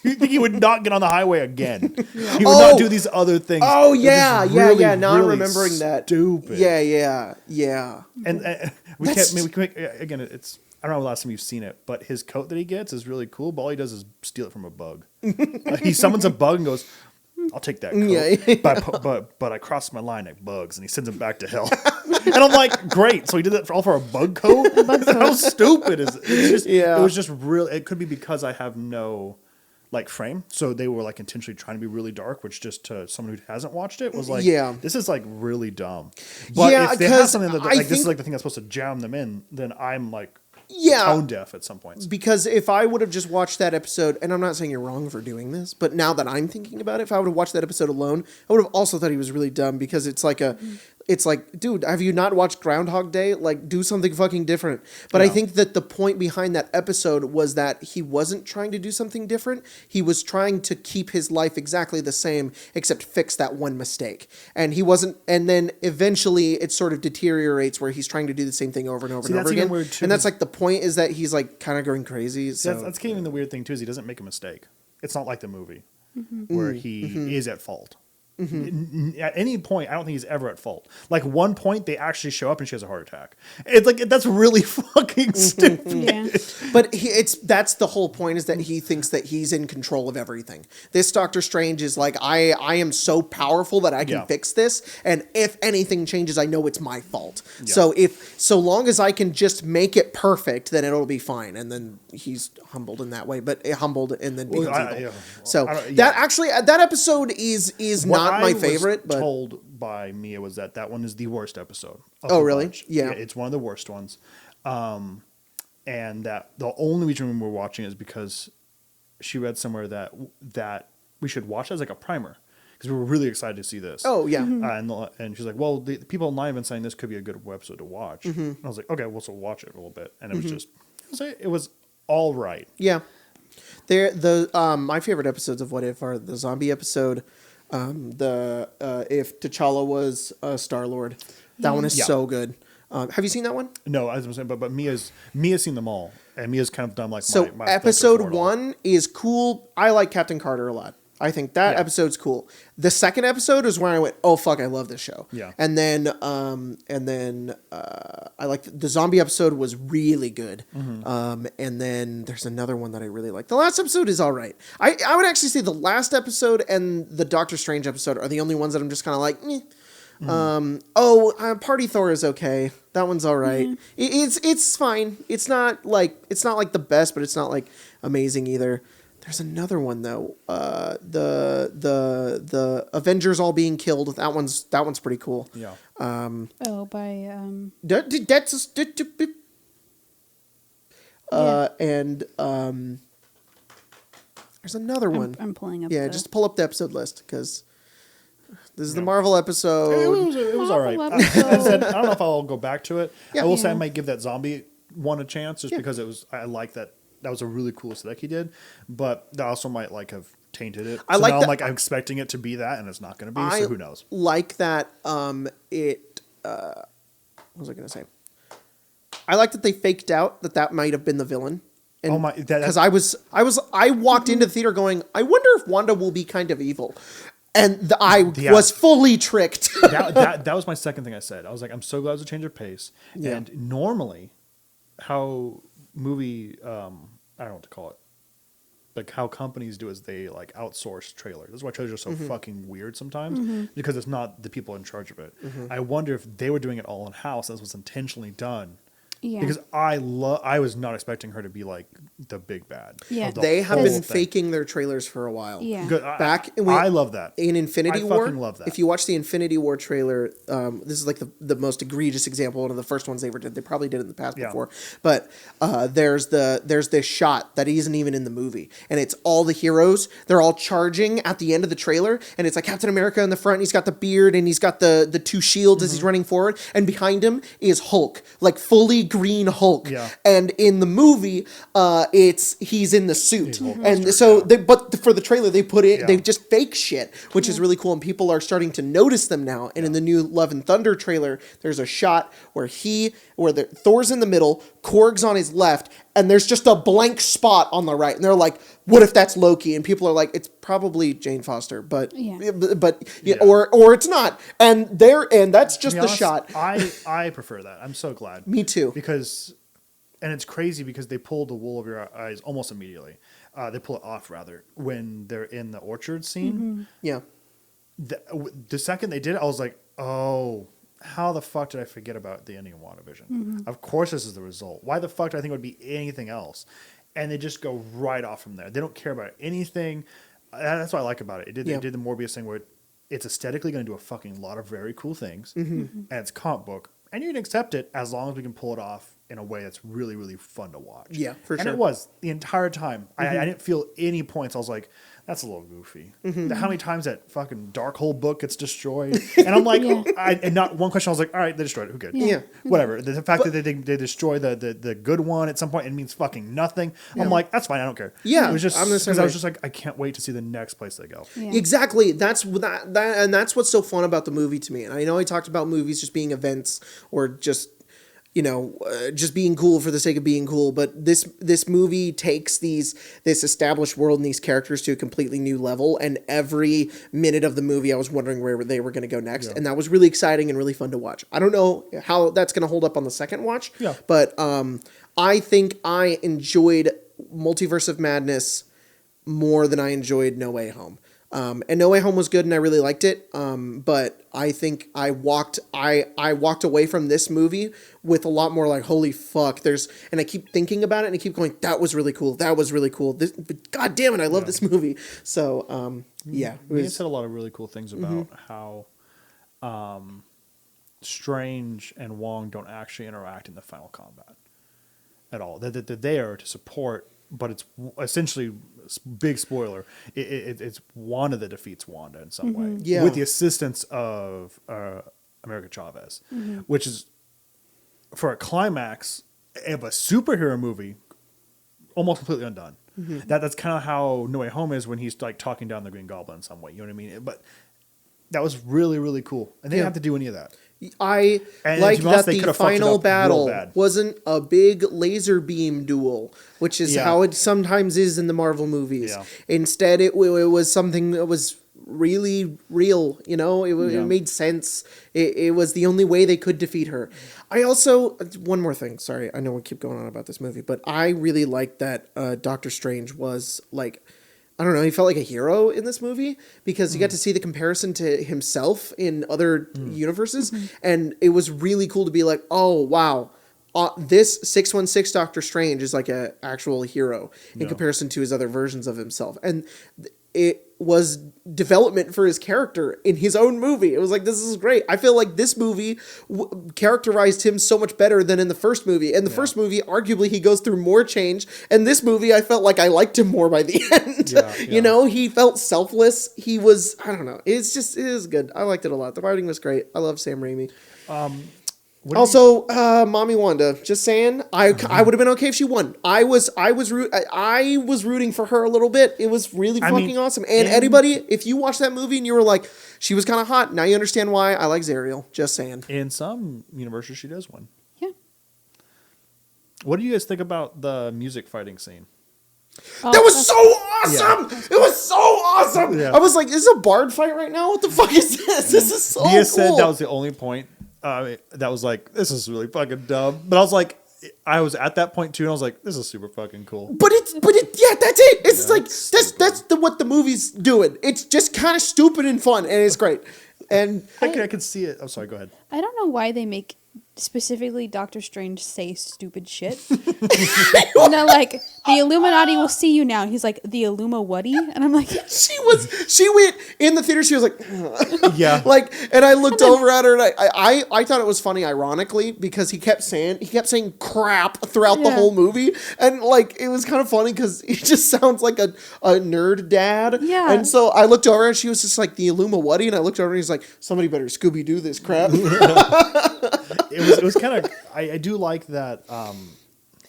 You think he would not get on the highway again? He would not do these other things. Oh yeah, really, Now I'm really remembering that. Stupid. Yeah. And we can't. We can make, again, it's. I don't know the last time you've seen it, but his coat that he gets is really cool. But all he does is steal it from a bug. He summons a bug and goes, "I'll take that coat." Yeah. But I crossed my line at bugs, and he sends him back to hell. And I'm like, great. So he did that all for a bug coat. How stupid is it? It was just real. It could be because I have no like frame, so they were like intentionally trying to be really dark, which just to someone who hasn't watched it was like, this is like really dumb. But if they have something that like this is like the thing that's supposed to jam them in, then I'm like tone deaf at some points. Because if I would have just watched that episode, and I'm not saying you're wrong for doing this, but now that I'm thinking about it, if I would have watched that episode alone, I would have also thought he was really dumb, because it's like it's like, dude, have you not watched Groundhog Day? Like, do something fucking different. But I think that the point behind that episode was that he wasn't trying to do something different. He was trying to keep his life exactly the same, except fix that one mistake. And he wasn't, and then eventually it sort of deteriorates where he's trying to do the same thing over and over and over again. Weird too, and that's like the point, is that he's like kind of going crazy. So that's kind of the weird thing too, is he doesn't make a mistake. It's not like the movie where he is at fault. At any point, I don't think he's ever at fault. Like one point, they actually show up and she has a heart attack. It's like, that's really fucking stupid. Yeah. But that's the whole point, is that he thinks that he's in control of everything. This Doctor Strange is like, I am so powerful that I can fix this, and if anything changes, I know it's my fault. Yeah. So long as I can just make it perfect, then it'll be fine. And then he's humbled in that way, but humbled and then becomes evil. That episode is not my favorite. What I was told by Mia was that one is the worst episode. Oh, really? Yeah, it's one of the worst ones. And that the only reason we're watching is because she read somewhere that we should watch it as like a primer, because we were really excited to see this. Oh yeah. And she's like, well, the people online have been saying this could be a good episode to watch. And I was like, okay, well, so watch it a little bit. And it was just, it was all right. Yeah. My favorite episodes of What If are the zombie episode, if T'Challa was Star-Lord. That one is so good. Have you seen that one? No, as I'm saying, but Mia's seen them all, and Mia's kind of done like my episode 1 is cool. I like Captain Carter a lot. I think that episode's cool. The second episode is where I went, oh fuck, I love this show. Yeah. And then I like the zombie episode was really good. And then there's another one that I really like. The last episode is all right. I would actually say the last episode and the Doctor Strange episode are the only ones that I'm just kind of like, meh. Party Thor is okay. That one's all right. It's fine. It's not like the best, but it's not like amazing either. There's another one though. The Avengers all being killed. That one's pretty cool. Yeah. And there's another one. I'm pulling up. Yeah, just pull up the episode list because this is the Marvel episode. It was all right. I don't know if I'll go back to it. Yeah. I will say I might give that zombie one a chance just because it was. I like that. That was a really cool aesthetic he did, but that also might have tainted it. So now I'm expecting it to be that, and it's not going to be. So who knows? Like that. What was I going to say? I like that they faked out that might have been the villain. And because I walked into the theater going, I wonder if Wanda will be kind of evil. And I was fully tricked. that was my second thing I said. I was like, I'm so glad it was a change of pace. Yeah. And normally, how movie, I don't know what to call it, like how companies do is they outsource trailers. That's why trailers are so fucking weird sometimes because it's not the people in charge of it. I wonder if they were doing it all in house. This was intentionally done. Yeah. Because I was not expecting her to be the big bad. Yeah. They have been faking their trailers for a while. Yeah. Good. I love that. In Infinity War. I fucking love that. If you watch the Infinity War trailer, this is the most egregious example, one of the first ones they ever did. They probably did it in the past before. But there's this shot that isn't even in the movie. And it's all the heroes. They're all charging at the end of the trailer. And it's Captain America in the front. And he's got the beard and he's got the two shields as he's running forward. And behind him is Hulk. Fully green Hulk. Yeah. And in the movie, he's in the suit. And so but for the trailer they put it they just fake shit, which is really cool, and people are starting to notice them now. And in the new Love and Thunder trailer, there's a shot where Thor's in the middle, Korg's on his left, and there's just a blank spot on the right. And they're like, what if that's Loki? And people are like, it's probably Jane Foster, but or it's not. And that's just the shot. I prefer that. I'm so glad. Me too. And it's crazy because they pull the wool over your eyes almost immediately. They pull it off rather when they're in the orchard scene. Yeah. The second they did it, I was like, oh, how the fuck did I forget about the ending of WandaVision? Of course this is the result. Why the fuck did I think it would be anything else? And they just go right off from there. They don't care about anything. That's what I like about it. It did the Morbius thing where it's aesthetically going to do a fucking lot of very cool things. And it's comic book. And you can accept it as long as we can pull it off in a way that's really, really fun to watch. Yeah, for sure. And it was the entire time. I didn't feel any points. I was like, that's a little goofy. How many times that fucking Darkhold book gets destroyed? And I'm like, and not one question. I was like, all right, they destroyed it. Who cares? Yeah. Whatever. The fact that they destroy the good one at some point, it means fucking nothing. Yeah. I'm like, that's fine. I don't care. Yeah. It was just because I was just like, I can't wait to see the next place they go. Yeah. Exactly. That's and that's what's so fun about the movie to me. And I know I talked about movies just being events or just just being cool for the sake of being cool. But this movie takes this established world and these characters to a completely new level. And every minute of the movie, I was wondering where they were going to go next. Yeah. And that was really exciting and really fun to watch. I don't know how that's going to hold up on the second watch. Yeah. But I think I enjoyed Multiverse of Madness more than I enjoyed No Way Home. And No Way Home was good and I really liked it. But I think I walked away from this movie with a lot more holy fuck. And I keep thinking about it and I keep going, that was really cool. That was really cool. God damn it. I love this movie. So, It said a lot of really cool things about how, Strange and Wong don't actually interact in the final combat at all. They're there to support, but it's essentially, big spoiler, it's Wanda that defeats Wanda in some way. Yeah. With the assistance of America Chavez, which is, for a climax of a superhero movie, almost completely undone. That's kind of how No Way Home is when he's talking down the Green Goblin in some way. You know what I mean? But that was really, really cool. And they didn't have to do any of that. I like that the final battle wasn't a big laser beam duel, which is how it sometimes is in the Marvel movies. Yeah. Instead, it was something that was really real. It made sense. It was the only way they could defeat her. I also, one more thing. Sorry, I know we keep going on about this movie, but I really liked that Doctor Strange was I don't know, he felt like a hero in this movie because you got to see the comparison to himself in other universes. And it was really cool to be like, oh, wow, this 616 Doctor Strange is like a actual hero in comparison to his other versions of himself. And it was development for his character in his own movie. It was like, this is great. I feel like this movie characterized him so much better than in the first movie. In the first movie, arguably, he goes through more change. And this movie, I felt like I liked him more by the end. You know, he felt selfless. He was, I don't know. It is good. I liked it a lot. The writing was great. I love Sam Raimi. Also, Mommy Wanda. Just saying, I would have been okay if she won. I was rooting for her a little bit. It was really fucking awesome. And anybody, if you watched that movie and you were like, she was kind of hot, now you understand why I like Zariel. Just saying. In some universes, she does win. Yeah. What do you guys think about the music fighting scene? That was so awesome! Yeah. It was so awesome! Yeah. I was like, is this a bard fight right now? What the fuck is this? This is so cool. Said that was the only point. That was like, this is really fucking dumb. But I was like, I was at that point too, and I was like, this is super fucking cool. But that's it. It's like that's what the movie's doing. It's just kind of stupid and fun, and it's great. And I could see it. I'm sorry. Go ahead. I don't know why they make specifically Doctor Strange say stupid shit. Like, the Illuminati will see you now. He's like, the Illuma-whatty? And I'm like... She went in the theater, she was like... Yeah. Like, and I looked over at her, and I thought it was funny, ironically, because he kept saying crap throughout the whole movie. And, like, it was kind of funny, because he just sounds like a nerd dad. Yeah. And so I looked over, and she was just like, the Illuma-whatty? And I looked over, and he's like, somebody better Scooby-Doo this crap. It was kind of, I do like that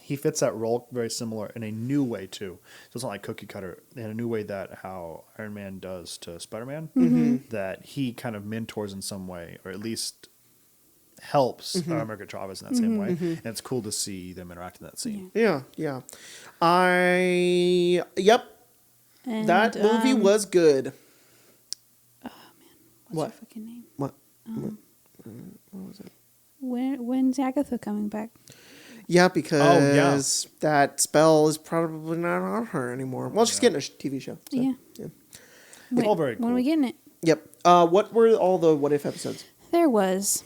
he fits that role very similar in a new way too. So it's not like cookie cutter, in a new way that how Iron Man does to Spider-Man, that he kind of mentors in some way, or at least helps America Chavez in that same way. And it's cool to see them interact in that scene. Yeah. And, that movie was good. Oh man, what's her fucking name? What was it? When's Agatha coming back? Yeah, because that spell is probably not on her anymore. Well, she's getting a TV show. So, yeah. It's all very cool. When are we getting it? Yep. What were all the What If episodes? There was...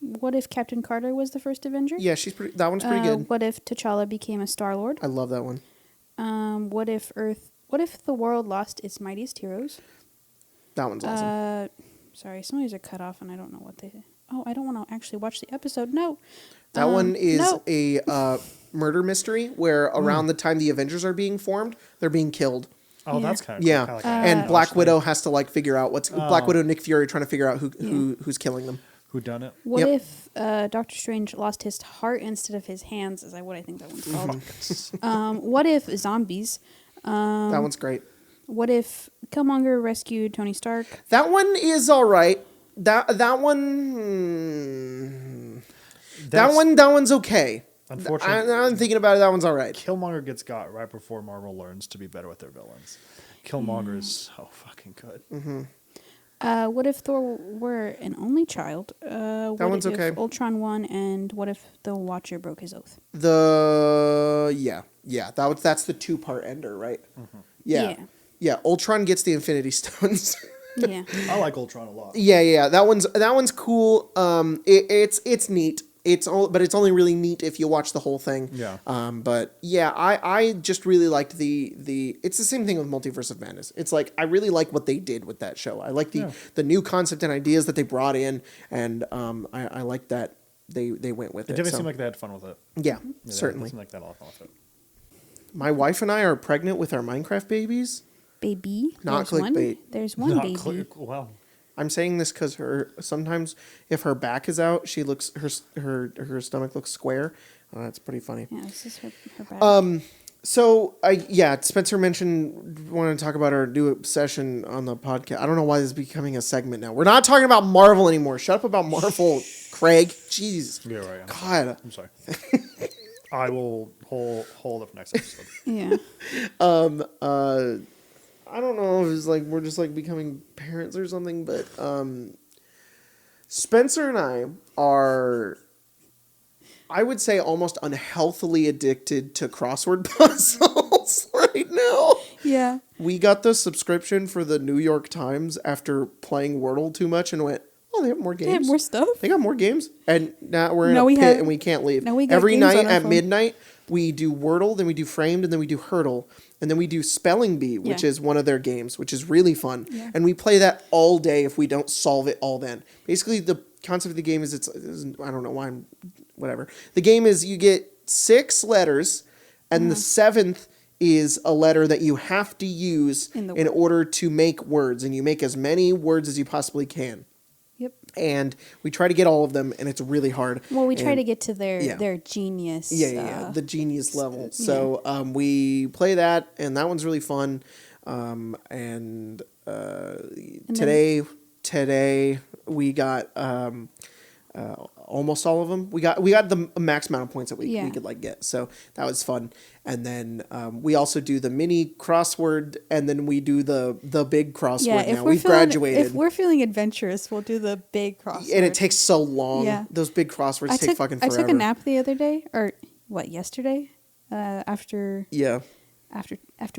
What if Captain Carter was the first Avenger? Yeah, that one's pretty good. What if T'Challa became a Star-Lord? I love that one. What if the world lost its mightiest heroes? That one's awesome. Sorry, some of these are cut off, and I don't know what they... Oh, I don't want to actually watch the episode. No. That one is a murder mystery where around the time the Avengers are being formed, they're being killed. Oh, that's kind of cool. Yeah. Kind of and Black Widow has to like figure out Black Widow and Nick Fury trying to figure out who's killing them. Who done it? What if Doctor Strange lost his heart instead of his hands? Is what I think that one's called. What if zombies? That one's great. What if Killmonger rescued Tony Stark? That one is all right. That one. That one's okay. Unfortunately, I'm thinking about it. That one's all right. Killmonger gets got right before Marvel learns to be better with their villains. Killmonger is so fucking good. What if Thor were an only child? That one's okay. Ultron won, and what if the Watcher broke his oath? Yeah. That's the 2-part ender, right? Yeah. Ultron gets the Infinity Stones. Yeah, I like Ultron a lot. Yeah. That one's cool. It's neat. But it's only really neat if you watch the whole thing. Yeah. But yeah, I just really liked the. It's the same thing with Multiverse of Madness. It's like I really like what they did with that show. I like the new concept and ideas that they brought in, and I like that they went with it. It definitely seemed like they had fun with it. Yeah, certainly. It seemed like they had a lot of fun with it. My wife and I are pregnant with our Minecraft babies. Baby. Not clickbait. There's one baby. Wow. I'm saying this because sometimes if her back is out, she looks her stomach looks square. That's pretty funny. Yeah, this is her back. So Spencer mentioned wanting to talk about our new obsession on the podcast. I don't know why this is becoming a segment now. We're not talking about Marvel anymore. Shut up about Marvel, Craig. Jeez. You're right. God. I'm sorry. I will hold it for next episode. Yeah. I don't know if it's like we're just like becoming parents or something, but Spencer and I are, I would say, almost unhealthily addicted to crossword puzzles right now. Yeah. We got the subscription for the New York Times after playing Wordle too much and went, Oh, they have more games. They have more stuff. They got more games, and now we're in a pit and we can't leave. No, we got every games night on our at phone. midnight. We do Wordle, then we do Framed, and then we do Hurdle, and then we do Spelling Bee, which is one of their games, which is really fun. Yeah. And we play that all day if we don't solve it all then. Basically, the concept of the game is I don't know why whatever. The game is you get 6 letters, and the 7th is a letter that you have to use in order to make words, and you make as many words as you possibly can. Yep. And we try to get all of them, and it's really hard. Well, we try to get to their genius. The genius level. So we play that, and that one's really fun. And today we got almost all of them. We got the max amount of points that we could get. So that was fun. And then we also do the mini crossword, and then we do the big crossword. Now we've graduated. If we're feeling adventurous, we'll do the big crossword. And it takes so long. Yeah. Those big crosswords take fucking forever. I took a nap the other day, or yesterday? After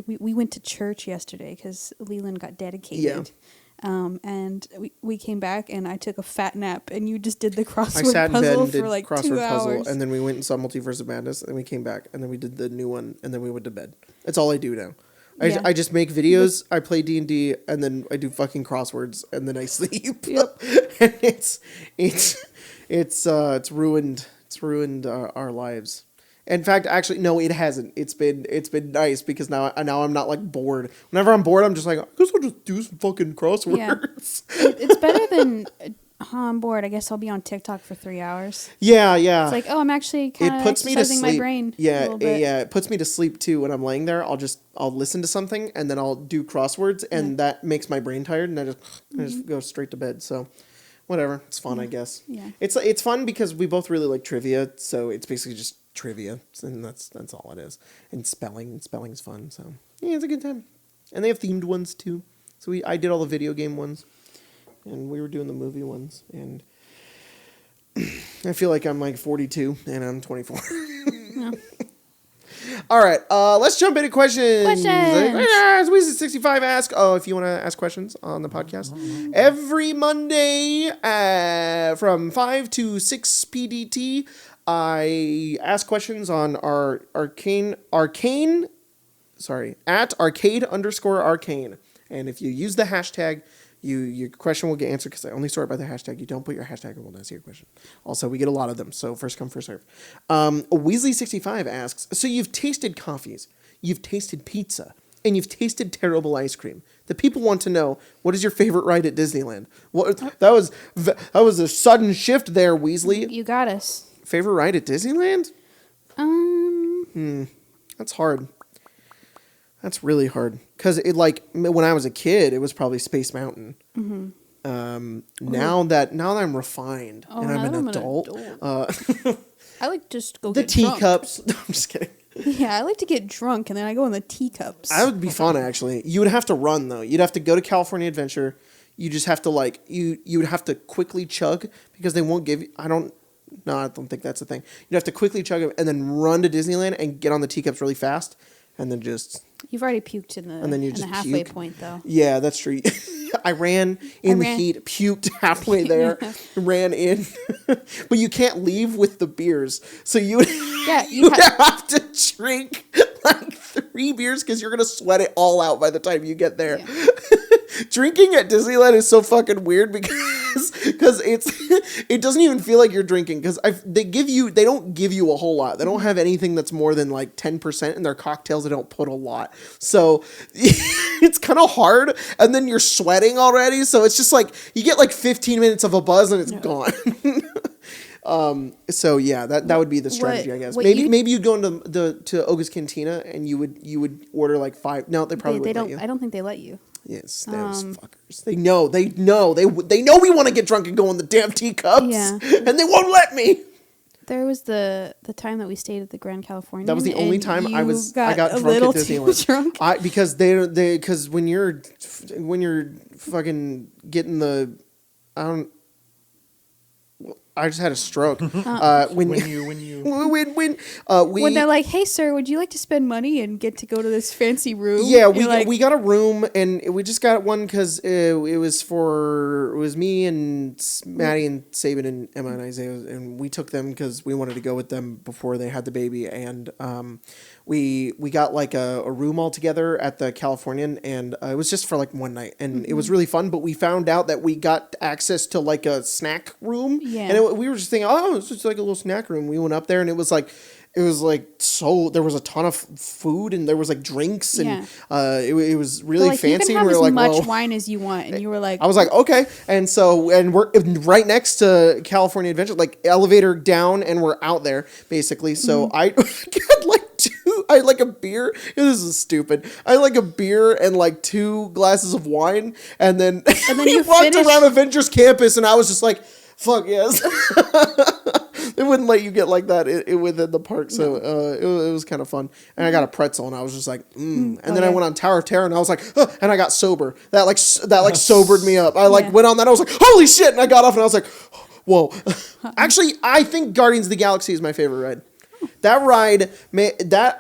we went to church yesterday because Leland got dedicated. Yeah. And we came back, and I took a fat nap, and you just did the crossword puzzle for like 2 hours. And then we went and saw Multiverse of Madness, and we came back, and then we did the new one, and then we went to bed. That's all I do now. I just make videos, I play D&D, and then I do fucking crosswords, and then I sleep. Yep. And it's ruined our lives. In fact, actually, no, it hasn't. It's been nice because now I'm not like bored. Whenever I'm bored, I'm just like, I guess I'll just do some fucking crosswords. Yeah. It's better than I'm bored. I guess I'll be on TikTok for 3 hours. Yeah. It's like, I'm actually kind of exercising my brain. Yeah, a little bit. Yeah. It puts me to sleep too when I'm laying there. I'll listen to something and then I'll do crosswords, and that makes my brain tired, and I just go straight to bed. So. Whatever, it's fun, I guess. Yeah, it's fun because we both really like trivia, so it's basically just trivia, and that's all it is. And spelling's fun, so yeah, it's a good time. And they have themed ones too. So I did all the video game ones, and we were doing the movie ones, and I feel like I'm like 42 and I'm 24. Yeah. All right, let's jump into questions. Weezy65 ask. Oh, if you want to ask questions on the podcast, every Monday from 5 to 6 PDT, I ask questions on our Arcane. At arcade_arcane. And if you use the hashtag, your question will get answered because I only sort by the hashtag. You don't put your hashtag, I won't answer your question. Also, we get a lot of them, so first come, first serve. Weasley65 asks, so you've tasted coffees, you've tasted pizza, and you've tasted terrible ice cream. The people want to know, what is your favorite ride at Disneyland? That was a sudden shift there, Weasley. You got us. Favorite ride at Disneyland? That's hard. That's really hard because when I was a kid, it was probably Space Mountain. Mm-hmm. Now that I'm refined and I'm an adult. I like just go the get teacups. No, I'm just kidding. Yeah, I like to get drunk and then I go in the teacups. That would be fun, actually. You would have to run though. You'd have to go to California Adventure. You just have to you would have to quickly chug because they won't give you. I don't think that's a thing. You'd have to quickly chug it and then run to Disneyland and get on the teacups really fast. And then just... You've already puked in the halfway point, though. Yeah, that's true. I ran in the heat, puked halfway there, ran in. But you can't leave with the beers. So you have to drink like 3 beers because you're going to sweat it all out by the time you get there. Yeah. Drinking at Disneyland is so fucking weird because it doesn't even feel like you're drinking because they don't give you a whole lot. They don't have anything that's more than like 10% in their cocktails. They don't put a lot. So it's kind of hard. And then you're sweating already. So it's just like you get like 15 minutes of a buzz and it's gone. So yeah, that would be the strategy, I guess. Maybe you'd go into to Oga's Cantina and you would order like 5. No, they probably wouldn't let you. I don't think they let you. Yes, those fuckers. They know we want to get drunk and go in the damn teacups. Yeah. And they won't let me. There was the time that we stayed at the Grand Californian. That was the only time I got drunk at Disneyland. Drunk. Because when you're fucking getting the I just had a stroke. When they're like, "Hey, sir, would you like to spend money and get to go to this fancy room?" Yeah, we got a room, and we just got one because it was me and Maddie and Saban and Emma and Isaiah, and we took them because we wanted to go with them before they had the baby, and we got like a room all together at the Californian, and it was just for like one night, and it was really fun. But we found out that we got access to like a snack room, and we were just thinking, oh, it's just like a little snack room. We went up there, and it was like so there was a ton of food, and there was like drinks, and it was really like, fancy. You can have as much wine as you want, and you were like, I was like, okay, and we're right next to California Adventure, like elevator down, and we're out there basically. So I had like a beer. This is stupid. I had like a beer and like 2 glasses of wine, and then we walked around Avengers Campus, and I was just like, fuck yes. They wouldn't let you get like that within the park, so it was kind of fun. And I got a pretzel, and I was just like, And then I went on Tower of Terror, and I was like, and I got sober. That sobered me up. I went on that. I was like, holy shit! And I got off, and I was like, whoa. Actually, I think Guardians of the Galaxy is my favorite ride. That ride,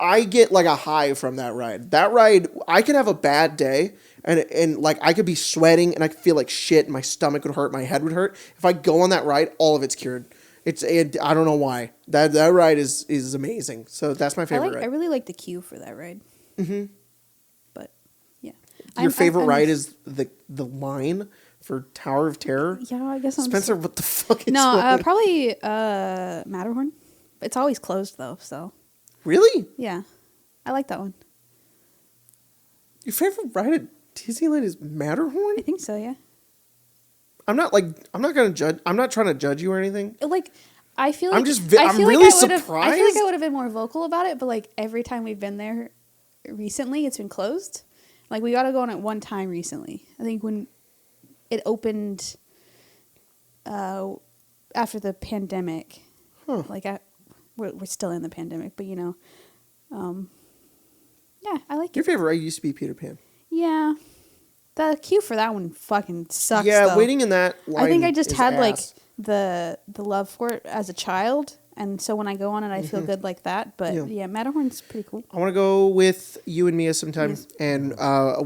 I get like a high from that ride. That ride, I can have a bad day, and like I could be sweating, and I could feel like shit, and my stomach would hurt, my head would hurt. If I go on that ride, all of it's cured. I don't know why. That ride is amazing. So that's my favorite ride. I really like the queue for that ride. Mm-hmm. But yeah, your favorite ride is the line for Tower of Terror. Yeah, I guess. Spencer, what the fuck is probably Matterhorn. It's always closed though. So really, yeah, I like that one. Your favorite ride at Disneyland is Matterhorn? I think so. Yeah. I'm not gonna judge. I'm not trying to judge you or anything. Like, I feel like I'm really surprised. I feel like I would have been more vocal about it, but like every time we've been there recently, it's been closed. Like we got to go on it one time recently. I think when it opened after the pandemic. Huh. Like we're still in the pandemic, but you know, yeah, I like your favorite ride used to be Peter Pan. Yeah. The queue for that one fucking sucks. Yeah, though. waiting in that line. I think I just had like the love for it as a child, and so when I go on it, I feel good like that. But yeah, Matterhorn's pretty cool. I want to go with you and Mia sometime, and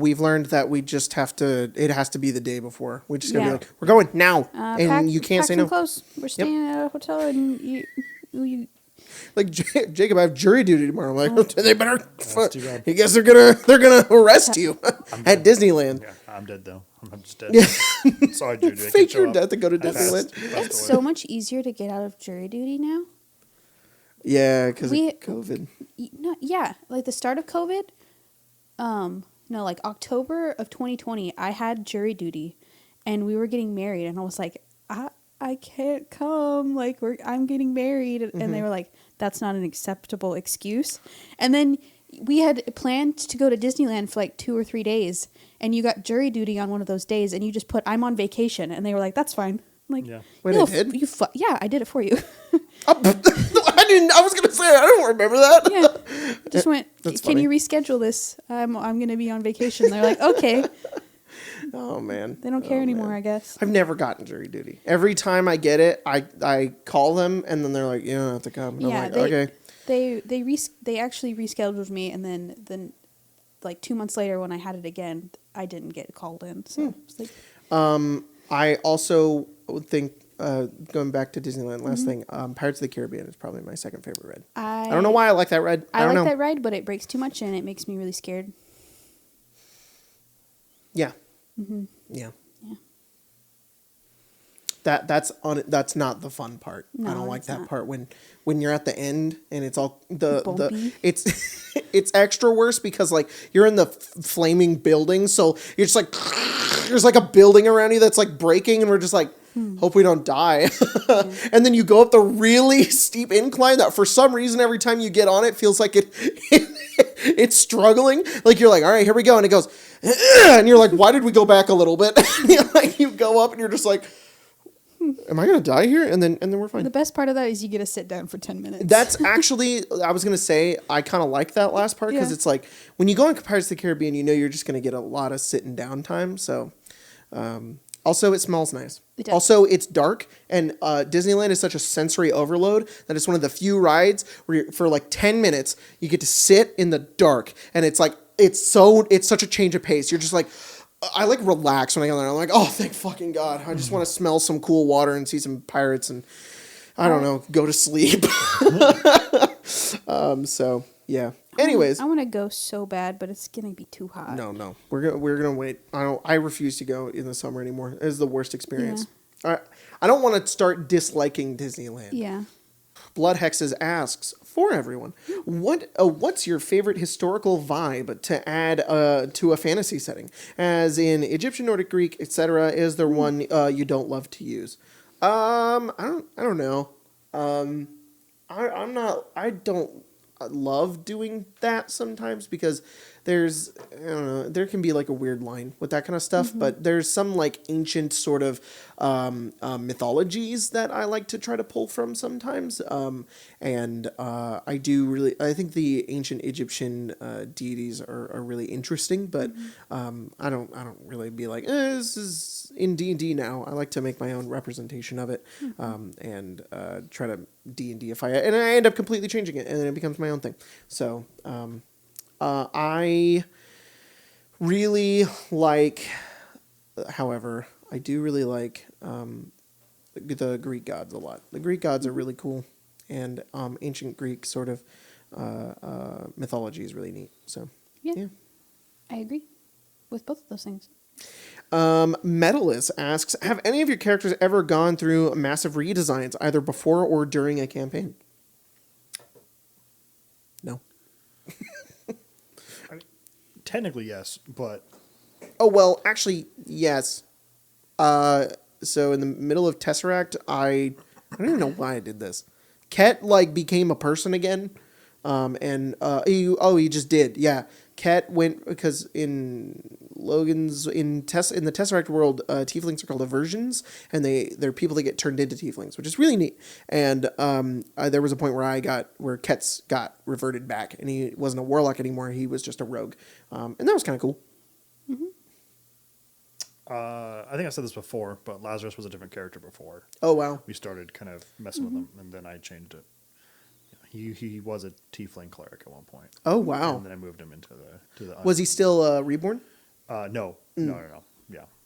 we've learned that we just have to. It has to be the day before. We just gotta be like, we're going now, and you can't say no. Clothes. We're staying at a hotel, and you. Like Jacob, I have jury duty tomorrow. I'm like, they better. I guess they're gonna arrest you at Disneyland. Yeah, I'm dead though. I'm just dead. Yeah. Sorry, jury duty. Fake your death to go to Disneyland. It's so much easier to get out of jury duty now. Yeah, because of COVID. No, yeah, like the start of COVID. No, like October of 2020, I had jury duty, and we were getting married, and I was like, I can't come. Like I'm getting married, and they were like, that's not an acceptable excuse. And then we had planned to go to Disneyland for like 2 or 3 days, and you got jury duty on one of those days, and you just put, I'm on vacation, and they were like, that's fine. I'm like, yeah. Wait, I did? Yeah, I did it for you. I was gonna say I don't remember that. Yeah, just went. Can funny. You reschedule this? I'm gonna be on vacation. They're like, okay. Oh man, they don't care anymore. I guess I've never gotten jury duty. Every time I get it, I call them, and then they're like, you don't have to come. And yeah, I'm like, okay. They actually rescheduled me, and then like 2 months later when I had it again, I didn't get called in. So it's like, I also think going back to Disneyland. Last thing, Pirates of the Caribbean is probably my second favorite ride. I don't know why I like that ride. I don't know. that ride, but it breaks too much and it makes me really scared. Yeah. Mm-hmm. Yeah. That's not the fun part. No, I don't like that part when you're at the end and it's all it's extra worse because like you're in the flaming building, so you're just like there's like a building around you that's like breaking, and we're just like hope we don't die. And then you go up the really steep incline that for some reason every time you get on it feels like it's struggling. Like you're like, all right, here we go, and it goes, and you're like, why did we go back a little bit? Like you go up and you're just like, am I gonna die here? And then we're fine. The best part of that is you get to sit down for 10 minutes. That's actually, I was gonna say, I kind of like that last part because it's like when you go on Pirates of the Caribbean, you know you're just gonna get a lot of sitting down time. So Also, it smells nice. It does. Also, it's dark, and Disneyland is such a sensory overload that it's one of the few rides where for like 10 minutes you get to sit in the dark, and it's like it's such a change of pace. You're just like, I like relax when I go there. I'm like, oh, thank fucking God. I just want to smell some cool water and see some pirates and I don't know, go to sleep. So yeah. Anyways, I want to go so bad, but it's gonna be too hot. No. We're gonna wait. I refuse to go in the summer anymore. It's the worst experience. Yeah. I don't want to start disliking Disneyland. Yeah. Blood Hexes asks for everyone, what's your favorite historical vibe to add to a fantasy setting, as in Egyptian, Nordic, Greek, etc. Is there one you don't love to use? I don't know. I don't love doing that sometimes because there's, I don't know, there can be like a weird line with that kind of stuff, but there's some like ancient sort of mythologies that I like to try to pull from sometimes. I think the ancient Egyptian deities are really interesting, but I don't really be like, this is in D&D now. I like to make my own representation of it and try to D&Dify it, and I end up completely changing it, and then it becomes my own thing. So I really like, however, I do really like the Greek gods a lot. The Greek gods are really cool, and ancient Greek sort of mythology is really neat. So yeah. I agree with both of those things. Metalist asks, have any of your characters ever gone through massive redesigns, either before or during a campaign? No. Technically, yes, but... Oh, well, actually, yes. So in the middle of Tesseract, I don't even know why I did this. Ket, became a person again. He just did, yeah. Ket went, because in the Tesseract world, tieflings are called aversions, and they're people that get turned into tieflings, which is really neat. And there was a point where Ket's got reverted back, and he wasn't a warlock anymore, he was just a rogue. And that was kind of cool. Mm-hmm. I think I said this before, but Lazarus was a different character before. Oh, wow. We started kind of messing with him, and then I changed it. He was a tiefling cleric at one point. Oh, wow. And then I moved him into the Was he still reborn? No. Yeah,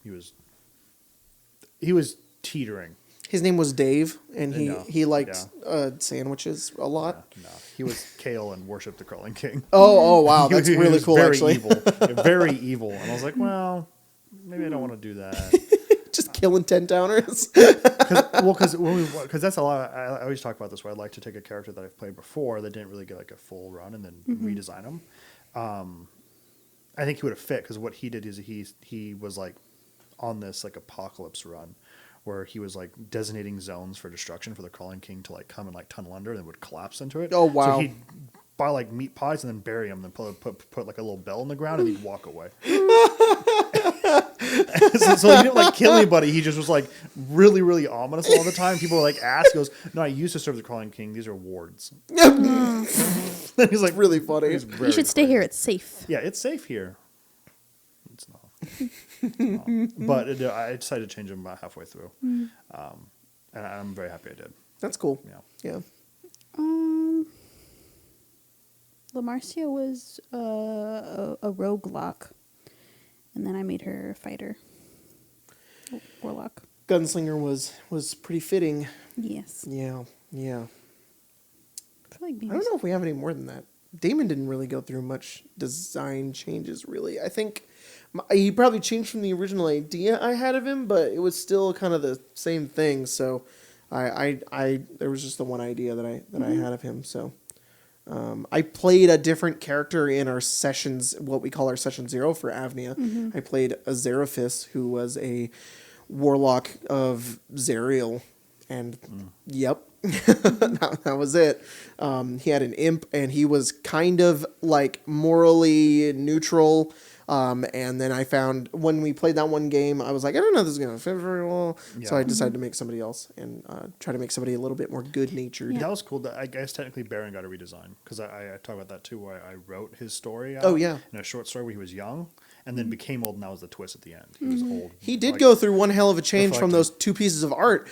he was teetering. His name was Dave, and he liked sandwiches a lot. No, he was Kale and worshipped the Crawling King. Oh, wow, that's really cool. Very actually, evil, very evil. And I was like, well, maybe I don't want to do that. Just killing 10-towners. Because that's a lot. I always talk about this where I'd like to take a character that I've played before that didn't really get like a full run and then redesign them. I think he would have fit because what he did is he was like on this like apocalypse run where he was like designating zones for destruction for the Crawling King to like come and like tunnel under and then would collapse into it. Oh, wow. So he'd buy like meat pies and then bury them, then put like a little bell in the ground and he'd walk away. so he didn't like kill anybody. He just was like really, really ominous all the time. People were like, ask, he goes, no, I used to serve the Crawling King. These are wards. He's like, really funny. You should stay here. It's safe. Yeah, it's safe here. It's not. But I decided to change him about halfway through. And I'm very happy I did. That's cool. Yeah. Lamarcia was a roguelike, and then I made her a fighter. Warlock. Gunslinger was pretty fitting. Yes. Yeah. I don't know if we have any more than that. Damon didn't really go through much design changes, really. I think he probably changed from the original idea I had of him, but it was still kind of the same thing. So, I there was just the one idea that I had of him. So, I played a different character in our sessions, what we call our session 0 for Avnia. I played a Zeraphis, who was a warlock of Zerial, and yep. that was it. He had an imp, and he was kind of like morally neutral. And then I found when we played that one game, I was like, I don't know if this is going to fit very well. Yeah. So I decided to make somebody else and try to make somebody a little bit more good-natured. Yeah. That was cool. I guess technically Baron got a redesign because I talk about that too, where I wrote his story out in a short story where he was young. and then became old, and that was the twist at the end. He was old. He did go through one hell of a change from those 2 pieces of art.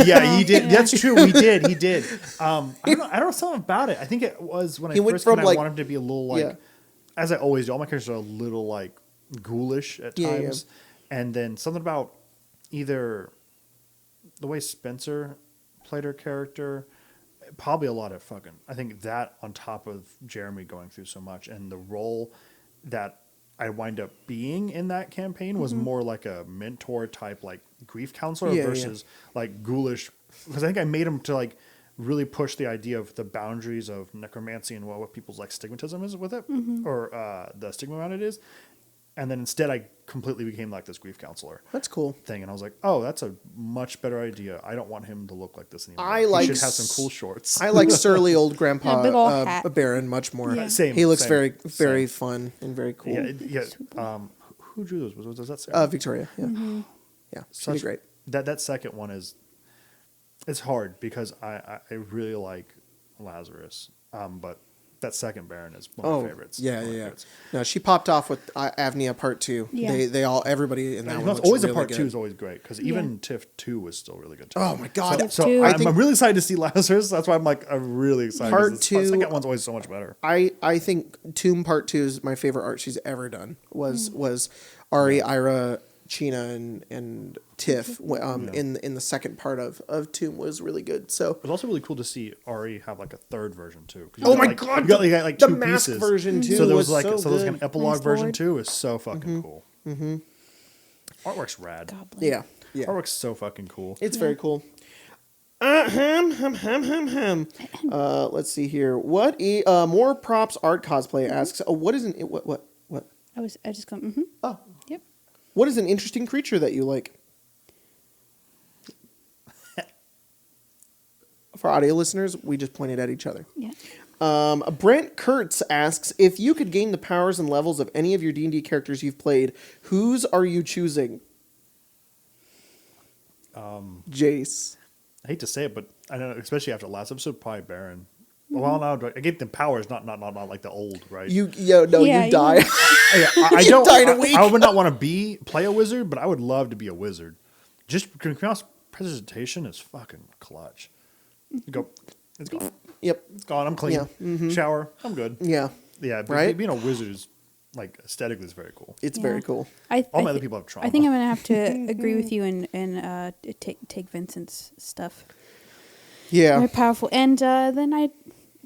Yeah, he did. That's true. He did. I don't know something about it. I think it was when I first came, I wanted him to be a little like, as I always do, all my characters are a little like ghoulish at times. And then something about either the way Spencer played her character, probably a lot of I think that on top of Jeremy going through so much, and the role that I wind up being in that campaign was more like a mentor type, like grief counselor versus like ghoulish, because I think I made him to like really push the idea of the boundaries of necromancy and what people's like stigmatism is with it, or the stigma around it is. And then instead I completely became like this grief counselor. That's cool. Thing. And I was like, oh, that's a much better idea. I don't want him to look like this anymore. He should have some cool shorts. I like surly old grandpa big old hat. Baron much more. Yeah. He looks very fun and very cool. Yeah. Who drew those? Was that Sarah? Victoria. Yeah. Yeah. She's great. That second one it's hard because I really like Lazarus. But that second Baron is one of my favorites. Yeah. No, she popped off with Avnia Part 2. Yeah. They all, everybody in that one. Always really a Part good. 2 is always great because even TIFF 2 was still really good too. Oh my God. So I'm really excited to see Lazarus. That's why I'm really excited. Part 2. The second one's always so much better. I think Tomb Part 2 is my favorite art she's ever done. Was Ari, Ira, China, and Tiff in the second part of Tomb was really good. So it was also really cool to see Ari have like a third version too. Oh my God! You got like the two mask pieces. version too. So there was was like so there's like an epilogue Nice version Lord. too. Is so fucking cool. Artwork's rad. Goblin. Yeah. Artwork's so fucking cool. It's very cool. Let's see here. What more props art cosplay asks? What is an what? I just go. Oh, Yep. what is an interesting creature that you like? For audio listeners, we just pointed at each other. Yeah. Brent Kurtz asks, if you could gain the powers and levels of any of your D&D characters you've played, whose are you choosing? Jace. I hate to say it, but I know, especially after last episode, probably Baron. Well, now I gave them powers, not like the old, right? You die. I You don't. die in a week. I would not want to play a wizard, but I would love to be a wizard. Just presentation is fucking clutch. You go, it's gone. Yep. It's gone. I'm clean. Yeah. Shower. I'm good. Yeah. Yeah. But Right? being a wizard is like aesthetically is very cool. It's very cool. All my other people have trauma. I think I'm gonna have to agree with you and take Vincent's stuff. Yeah. Very powerful, and then I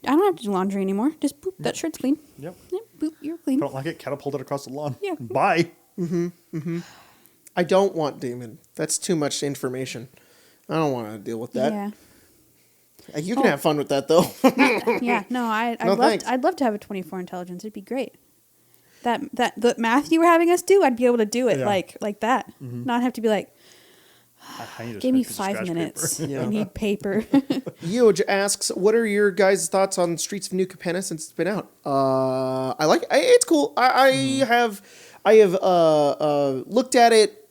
don't have to do laundry anymore. Just boop, that shirt's clean. Yep. Yep, boop, you're clean. If I don't like it, catapult it across the lawn. Yeah. Bye. I don't want Damon. That's too much information. I don't want to deal with that. Yeah. You can have fun with that though. Yeah. No, thanks. I'd love to have a 24 intelligence. It'd be great. The math you were having us do, I'd be able to do it like that. Not have to be like, I need give me piece of 5 scratch minutes. paper. I need paper. Yoj asks, what are your guys' thoughts on Streets of New Capenna since it's been out? I like it. It's cool. I have looked at it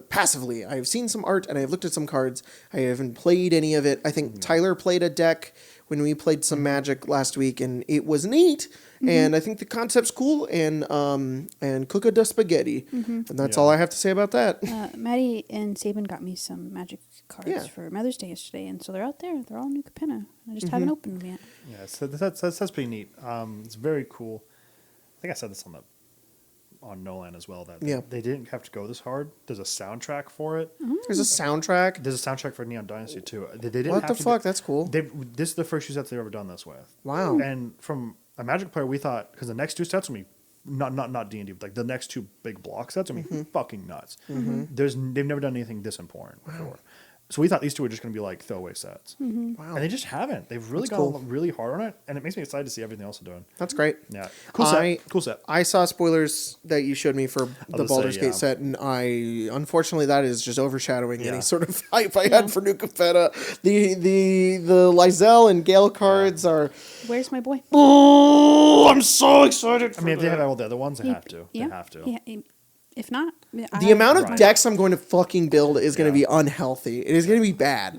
passively. I've seen some art and I've looked at some cards. I haven't played any of it. I think Tyler played a deck when we played some Magic last week, and it was neat. And I think the concept's cool. And cook a da spaghetti, and that's all I have to say about that. Maddie and Saban got me some Magic cards for Mother's Day yesterday, and so they're out there. They're all New Capenna. I just haven't opened them yet. Yeah, so that's pretty neat. It's very cool. I think I said this on Nolan as well, that they didn't have to go this hard. There's a soundtrack for it. There's a soundtrack. There's a soundtrack for Neon Dynasty too. They didn't What have the to fuck? That's cool. This is the first 2 sets they've ever done this with. Wow. And from a Magic player, we thought, because the next 2 sets will be not D&D, but like the next 2 big block sets will be fucking nuts. They've never done anything this important before. So we thought these 2 were just going to be like throwaway sets. Wow. And they just haven't. They've really gone really hard on it, and it makes me excited to see everything else they're doing. That's great. Yeah. Cool set. Cool set. I saw spoilers that you showed me for the Baldur's Gate set, and unfortunately that is just overshadowing any sort of hype I had for New Capenna. The Lysel and Gale cards are. Where's my boy? Oh, I'm so excited. I mean, if they have all the other ones, they have to. Yeah. They have to. Yeah. If not, the amount of decks I'm going to fucking build is going to be unhealthy. It is going to be bad.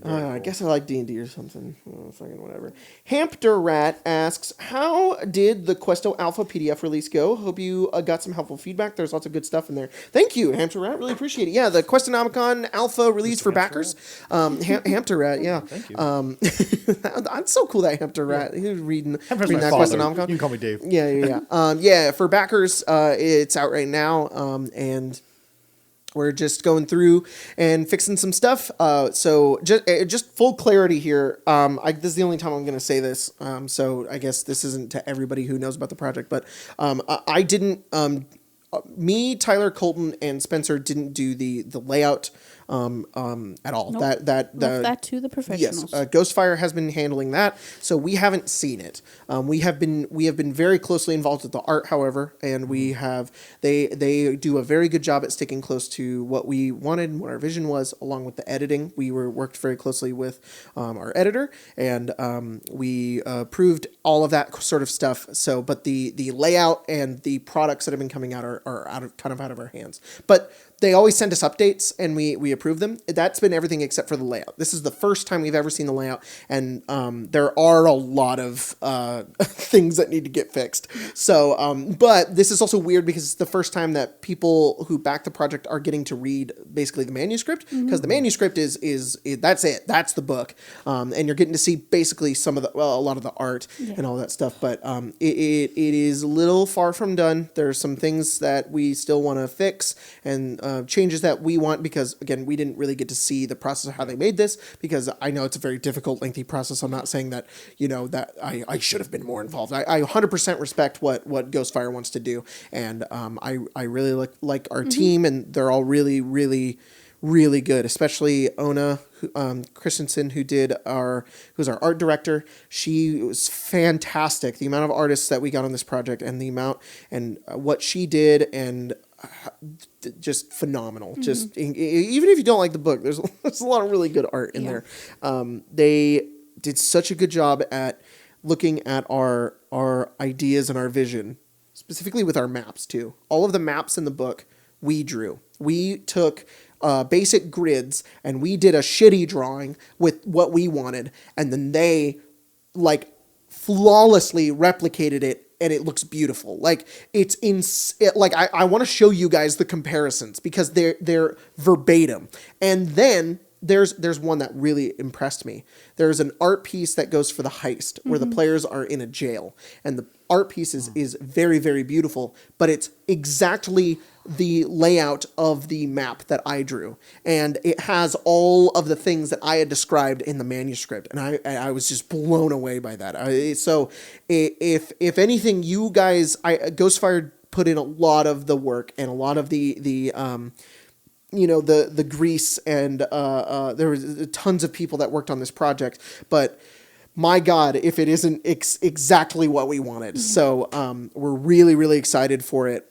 I guess I like D&D or something. Oh, fucking whatever. Hamster Rat asks, how did the Questo Alpha PDF release go? Hope you got some helpful feedback. There's lots of good stuff in there. Thank you, Hamster Rat. Really appreciate it. Yeah, the Quest-o-nomicon Alpha release for backers. Hamster Rat, yeah. Thank you. That's so cool that Hamster Rat. He was reading that Quest-o-nomicon. You can call me Dave. Yeah, for backers, it's out right now. And we're just going through and fixing some stuff. So just full clarity here. This is the only time I'm going to say this. So I guess this isn't to everybody who knows about the project, but I didn't. Me, Tyler, Colton, and Spencer didn't do the layout at all. Nope. Left that to the professionals. Yes, Ghostfire has been handling that, so we haven't seen it. We have been very closely involved with the art, however, and we have they do a very good job at sticking close to what we wanted and what our vision was, along with the editing. We worked very closely with our editor, and we approved all of that sort of stuff. So, but the layout and the products that have been coming out are out of our hands, but they always send us updates and we approve them. That's been everything except for the layout. This is the first time we've ever seen the layout, and there are a lot of things that need to get fixed. So, but this is also weird because it's the first time that people who back the project are getting to read basically the manuscript, because the manuscript is that's it. That's the book. And you're getting to see basically a lot of the art and all that stuff. But it is a little far from done. There's some things that we still want to fix and changes that we want, because again, we didn't really get to see the process of how they made this, because I know it's a very difficult, lengthy process. I'm not saying that, that I should have been more involved. I 100% respect what Ghostfire wants to do. And I really like our team, and they're all really, really, really good, especially Ona Christensen, who's our art director. She was fantastic. The amount of artists that we got on this project, and the amount and what she did, and just phenomenal. Just even if you don't like the book, there's a lot of really good art in there. They did such a good job at looking at our ideas and our vision, specifically with our maps too. All of the maps in the book we drew. We took basic grids and we did a shitty drawing with what we wanted, and then they flawlessly replicated it. And it looks beautiful. Like I want to show you guys the comparisons, because they're verbatim. And then there's one that really impressed me. There's an art piece that goes for the heist where the players are in a jail, and the art piece is very, very beautiful, but it's exactly the layout of the map that I drew, and it has all of the things that I had described in the manuscript, and I was just blown away by that. So if anything, you guys, Ghostfire put in a lot of the work and a lot of the grease, and there was tons of people that worked on this project, but my God, if it isn't exactly what we wanted. So we're really, really excited for it.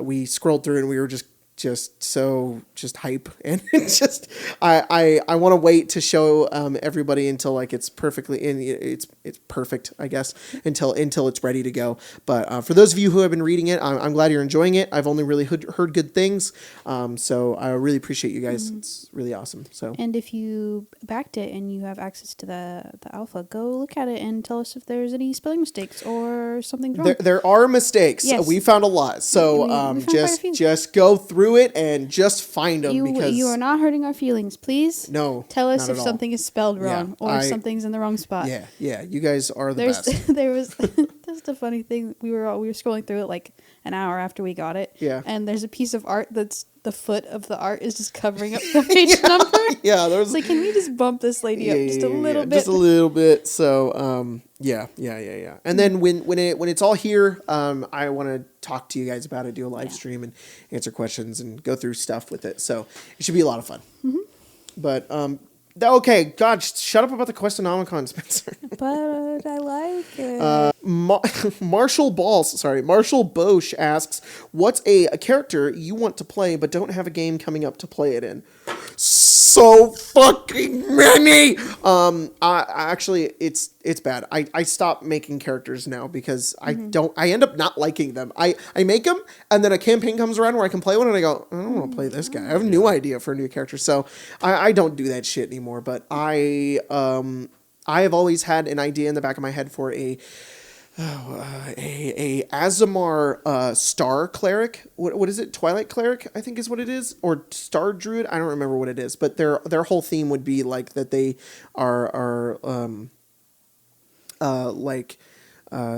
We scrolled through and we were just hype, and just I want to wait to show everybody until it's perfectly it's perfect, I guess, until it's ready to go. But for those of you who have been reading it, I'm glad you're enjoying it. I've only really heard good things, so I really appreciate you guys. It's really awesome. So, and if you backed it and you have access to the alpha, go look at it and tell us if there's any spelling mistakes or something wrong. There are mistakes. Yes. We found a lot. So we just go through it and just find them, because you are not hurting our feelings. Please, no, tell us if something is spelled wrong or if something's in the wrong spot. Yeah. You guys are the best. That's the funny thing. We were scrolling through it an hour after we got it. Yeah. And there's a piece of art that's the foot of the art is just covering up the page number. Yeah. There's can we just bump this lady up just a little bit? Just a little bit. So yeah. And then when it's all here, I want to talk to you guys about it, do a live stream and answer questions and go through stuff with it. So it should be a lot of fun. But okay, God, shut up about the Quest-o-nomicon, Spencer. But I like it. Marshall Bosch asks, what's a character you want to play but don't have a game coming up to play it in? so fucking many. I actually, it's bad. I stop making characters now because I end up not liking them. I make them, and then a campaign comes around where I can play one, and I go, I don't want to play this guy. I have a new idea for a new character, so I don't do that shit anymore. But I have always had an idea in the back of my head for a Azamar Star Cleric. What is it? Twilight Cleric, I think is what it is, or Star Druid. I don't remember what it is, but their whole theme would be like that they are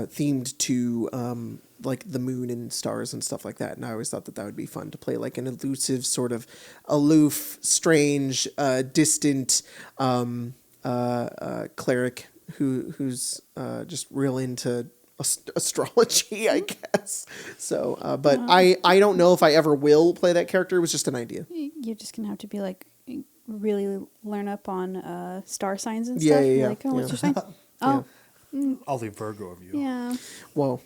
themed to like the moon and stars and stuff like that. And I always thought that would be fun to play, like an elusive, sort of aloof, strange, distant cleric who's just real into astrology, I guess. So, but I don't know if I ever will play that character. It was just an idea. You're just gonna have to be like really learn up on star signs and stuff. Yeah. Like, what's your sign? Oh, I'll leave Virgo of you. yeah. Well,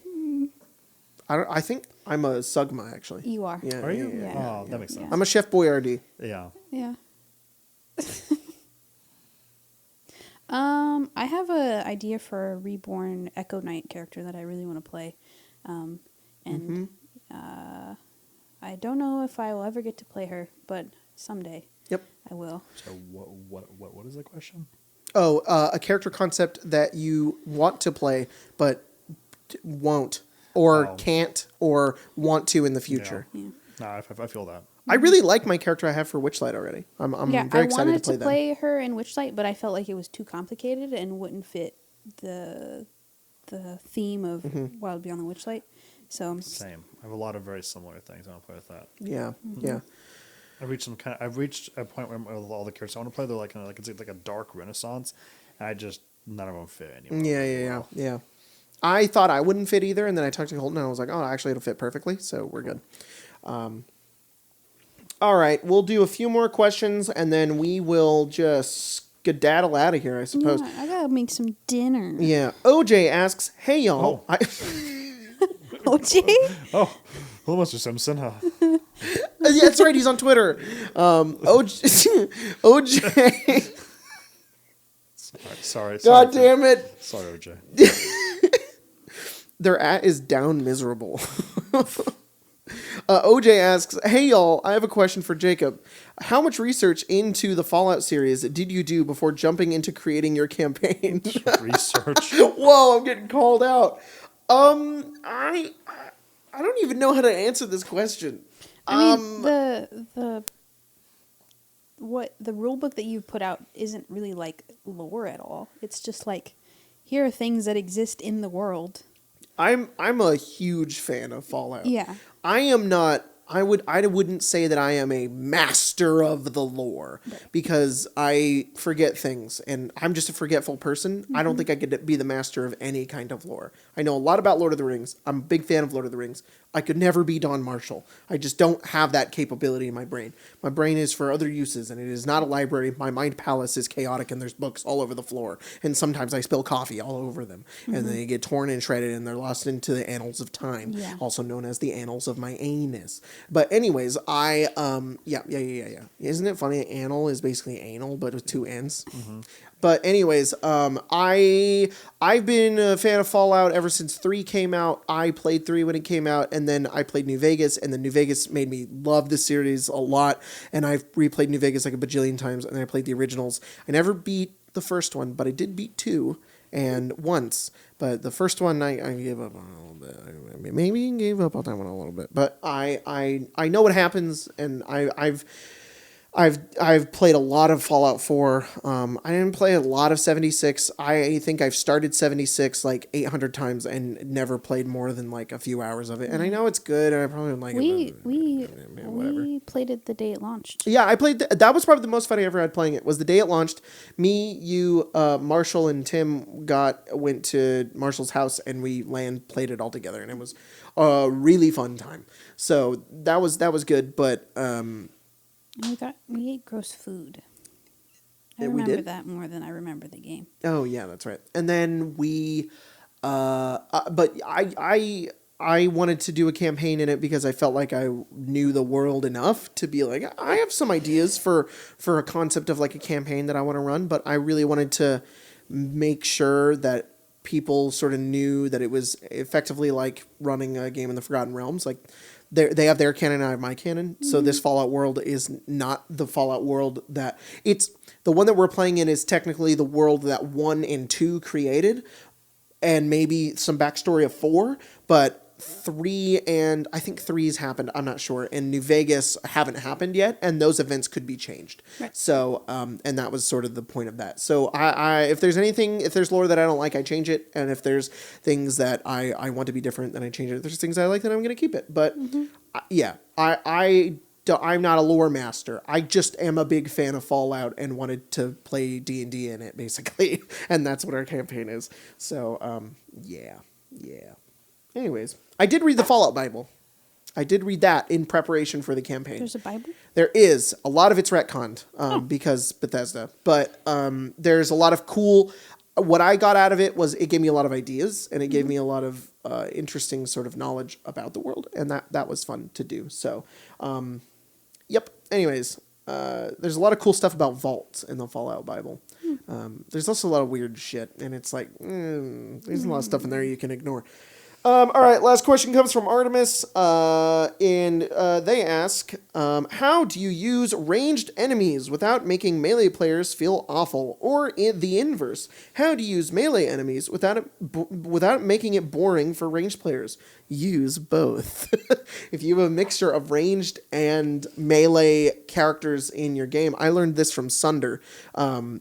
I think I'm a Sugma actually. You are. Yeah. Are you? Yeah. Oh, that makes sense. I'm a Chef Boyardee. Yeah. Yeah. I have a idea for a reborn Echo Knight character that I really want to play, and I don't know if I will ever get to play her, but someday. Yep. I will. So what is the question? Oh, a character concept that you want to play but won't or can't or want to in the future. Yeah. No, I feel that. I really like my character I have for Witchlight already. I'm very excited to play that. I wanted to play her in Witchlight, but I felt like it was too complicated and wouldn't fit the theme of Wild Beyond the Witchlight. So Same. I have a lot of very similar things. I want to play with that. Yeah, yeah. I've reached a point where with all the characters I want to play, they're like it's like a dark Renaissance, and none of them fit anymore. Yeah. I thought I wouldn't fit either, and then I talked to Colton, and I was like, oh, actually, it'll fit perfectly, so we're good. All right, we'll do a few more questions, and then we will just skedaddle out of here, I suppose. yeah, I gotta make some dinner. Yeah. OJ asks, hey, y'all. Oh. OJ? Oh, well, Mr. Simpson, huh? Yeah, that's right, he's on Twitter. OJ. Sorry. God damn it. Sorry, OJ. Their at is down miserable. OJ asks, hey y'all, I have a question for Jacob. How much research into the Fallout series did you do before jumping into creating your campaign? Research. Whoa, I'm getting called out. I don't even know how to answer this question. I mean, the rule book that you put out isn't really like lore at all. It's just like, here are things that exist in the world. I'm a huge fan of Fallout. Yeah. I am not. I wouldn't say that I am a master of the lore because I forget things and I'm just a forgetful person. I don't think I could be the master of any kind of lore. I know a lot about Lord of the Rings. I'm a big fan of Lord of the Rings. I could never be Don Marshall. I just don't have that capability in my brain. My brain is for other uses and it is not a library. My mind palace is chaotic and there's books all over the floor. And sometimes I spill coffee all over them. And then they get torn and shredded and they're lost into the annals of time, also known as the annals of my anus. But anyways, yeah. Isn't it funny? Anal is basically anal, but with two N's. But anyways, I've been a fan of Fallout ever since 3 came out. I played 3 when it came out, and then I played New Vegas, and then New Vegas made me love the series a lot, and I've replayed New Vegas like a bajillion times, and I played the originals. I never beat the first one, but I did beat 2 and once. But the first one, I gave up on a little bit. Maybe gave up on that one a little bit. But I know what happens, and I've played a lot of Fallout 4. I didn't play a lot of 76. I think I've started 76 like 800 times and never played more than like a few hours of it. And I know it's good, and I probably wouldn't like it. We played it the day it launched. Yeah, I played. That was probably the most fun I ever had playing it. Was the day it launched. Me, you, Marshall, and Tim went to Marshall's house, and we played it all together, and it was a really fun time. So that was good, but. We ate gross food. I Yeah, we remember did? that more than I remember the game. Oh yeah, that's right. And then we, but I I wanted to do a campaign in it because I felt like I knew the world enough to be like, I have some ideas for a concept of like a campaign that I want to run, but I really wanted to make sure that people sort of knew that it was effectively like running a game in the Forgotten Realms. Like they have their canon, I have my canon. Mm-hmm. So this Fallout world is not the Fallout world that it's the one that we're playing in is technically the world that 1 and 2 created, and maybe some backstory of 4, but 3 and I think 3's happened. I'm not sure. And New Vegas haven't happened yet, and those events could be changed. Right. So, and that was sort of the point of that. So, I if there's lore that I don't like, I change it, and if there's things that I want to be different, then I change it. If there's things I like, then I'm going to keep it. But I'm not a lore master. I just am a big fan of Fallout and wanted to play D&D in it, basically, and that's what our campaign is. So, yeah. Anyways, I did read the Fallout Bible. I did read that in preparation for the campaign. There's a Bible? There is. A lot of it's retconned because Bethesda. But there's a lot of cool... What I got out of it was it gave me a lot of ideas, and it gave me a lot of interesting sort of knowledge about the world, and that was fun to do. So, yep. Anyways, there's a lot of cool stuff about vaults in the Fallout Bible. There's also a lot of weird shit, and it's like, there's a lot of stuff in there you can ignore. All right, last question comes from Artemis, and they ask, how do you use ranged enemies without making melee players feel awful? Or in the inverse, how do you use melee enemies without making it boring for ranged players? Use both. If you have a mixture of ranged and melee characters in your game, I learned this from Sunder,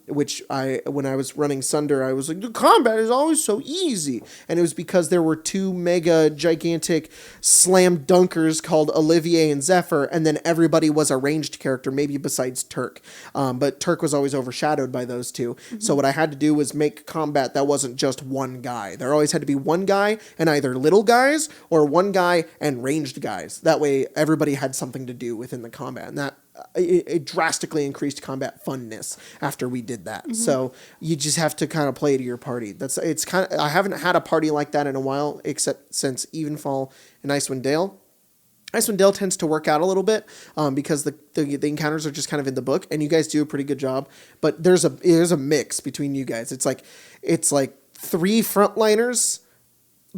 which when I was running Sunder, I was like, the combat is always so easy. And it was because there were 2 mega gigantic slam dunkers called Olivier and Zephyr, and then everybody was a ranged character, maybe besides Turk. But Turk was always overshadowed by those 2. Mm-hmm. So what I had to do was make combat that wasn't just one guy. There always had to be one guy and either little guys or one guy and ranged guys. That way everybody had something to do within the combat. And that it drastically increased combat funness after we did that. Mm-hmm. So you just have to kind of play to your party. I haven't had a party like that in a while, except since Evenfall and Icewind Dale. Icewind Dale tends to work out a little bit because the encounters are just kind of in the book, and you guys do a pretty good job. But there's a mix between you guys. It's like 3 frontliners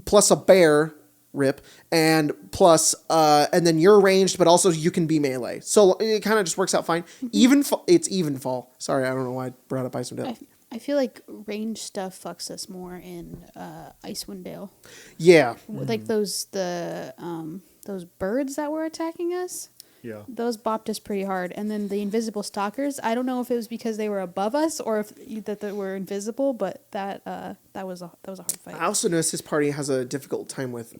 plus a bear. Rip, and plus, and then you're ranged, but also you can be melee. So it kind of just works out fine. Mm-hmm. It's Evenfall. Sorry, I don't know why I brought up Icewind Dale. I feel like range stuff fucks us more in Icewind Dale. Yeah, like those birds that were attacking us. Yeah, those bopped us pretty hard, and then the invisible stalkers. I don't know if it was because they were above us or if that they were invisible, but that was a hard fight. I also noticed his party has a difficult time with.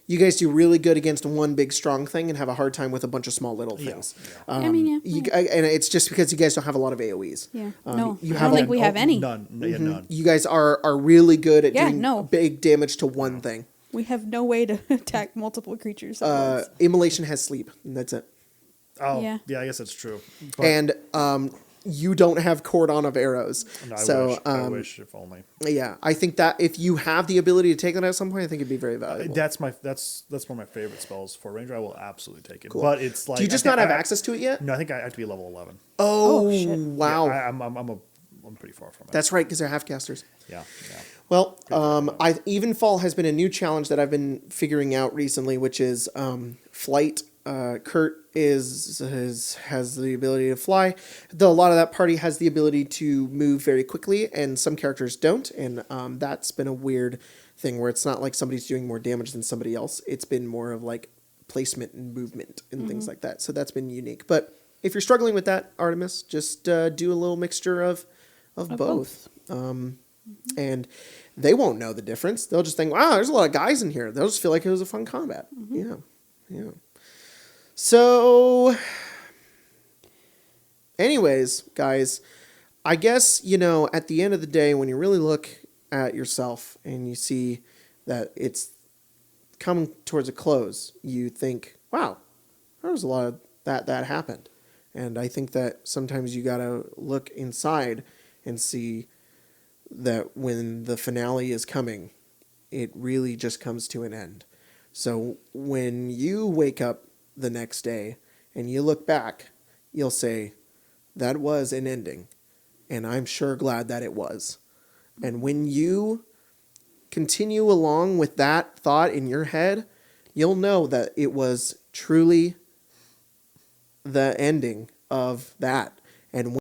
You guys do really good against one big strong thing and have a hard time with a bunch of small little things. Yeah. And it's just because you guys don't have a lot of AoEs. Yeah, no, I don't think we have any. None. Mm-hmm. Yeah, none. You guys are really good at doing big damage to one thing. We have no way to attack multiple creatures at once. Immolation has sleep, and that's it. Oh, yeah, I guess that's true. But and you don't have cordon of arrows. No, I wish if only. Yeah, I think that if you have the ability to take that at some point, I think it'd be very valuable. That's one of my favorite spells for Ranger. I will absolutely take it. Cool. But it's like, do you just not have access to it yet? No, I think I have to be level 11. Oh shit. Wow! Yeah, I'm pretty far from it. That's right, because they're half casters. Yeah. Well, Evenfall has been a new challenge that I've been figuring out recently, which is flight. Kurt has the ability to fly, though a lot of that party has the ability to move very quickly, and some characters don't, and that's been a weird thing where it's not like somebody's doing more damage than somebody else. It's been more of like placement and movement and things like that. So that's been unique. But if you're struggling with that, Artemis, just do a little mixture of both. And they won't know the difference. They'll just think, wow, there's a lot of guys in here. They'll just feel like it was a fun combat. Yeah. So, anyways, guys, I guess, at the end of the day, when you really look at yourself and you see that it's coming towards a close, you think, wow, there was a lot of that happened. And I think that sometimes you got to look inside and see that when the finale is coming, it really just comes to an end. So when you wake up the next day and you look back, you'll say, that was an ending. And I'm sure glad that it was. And when you continue along with that thought in your head, you'll know that it was truly the ending of that. And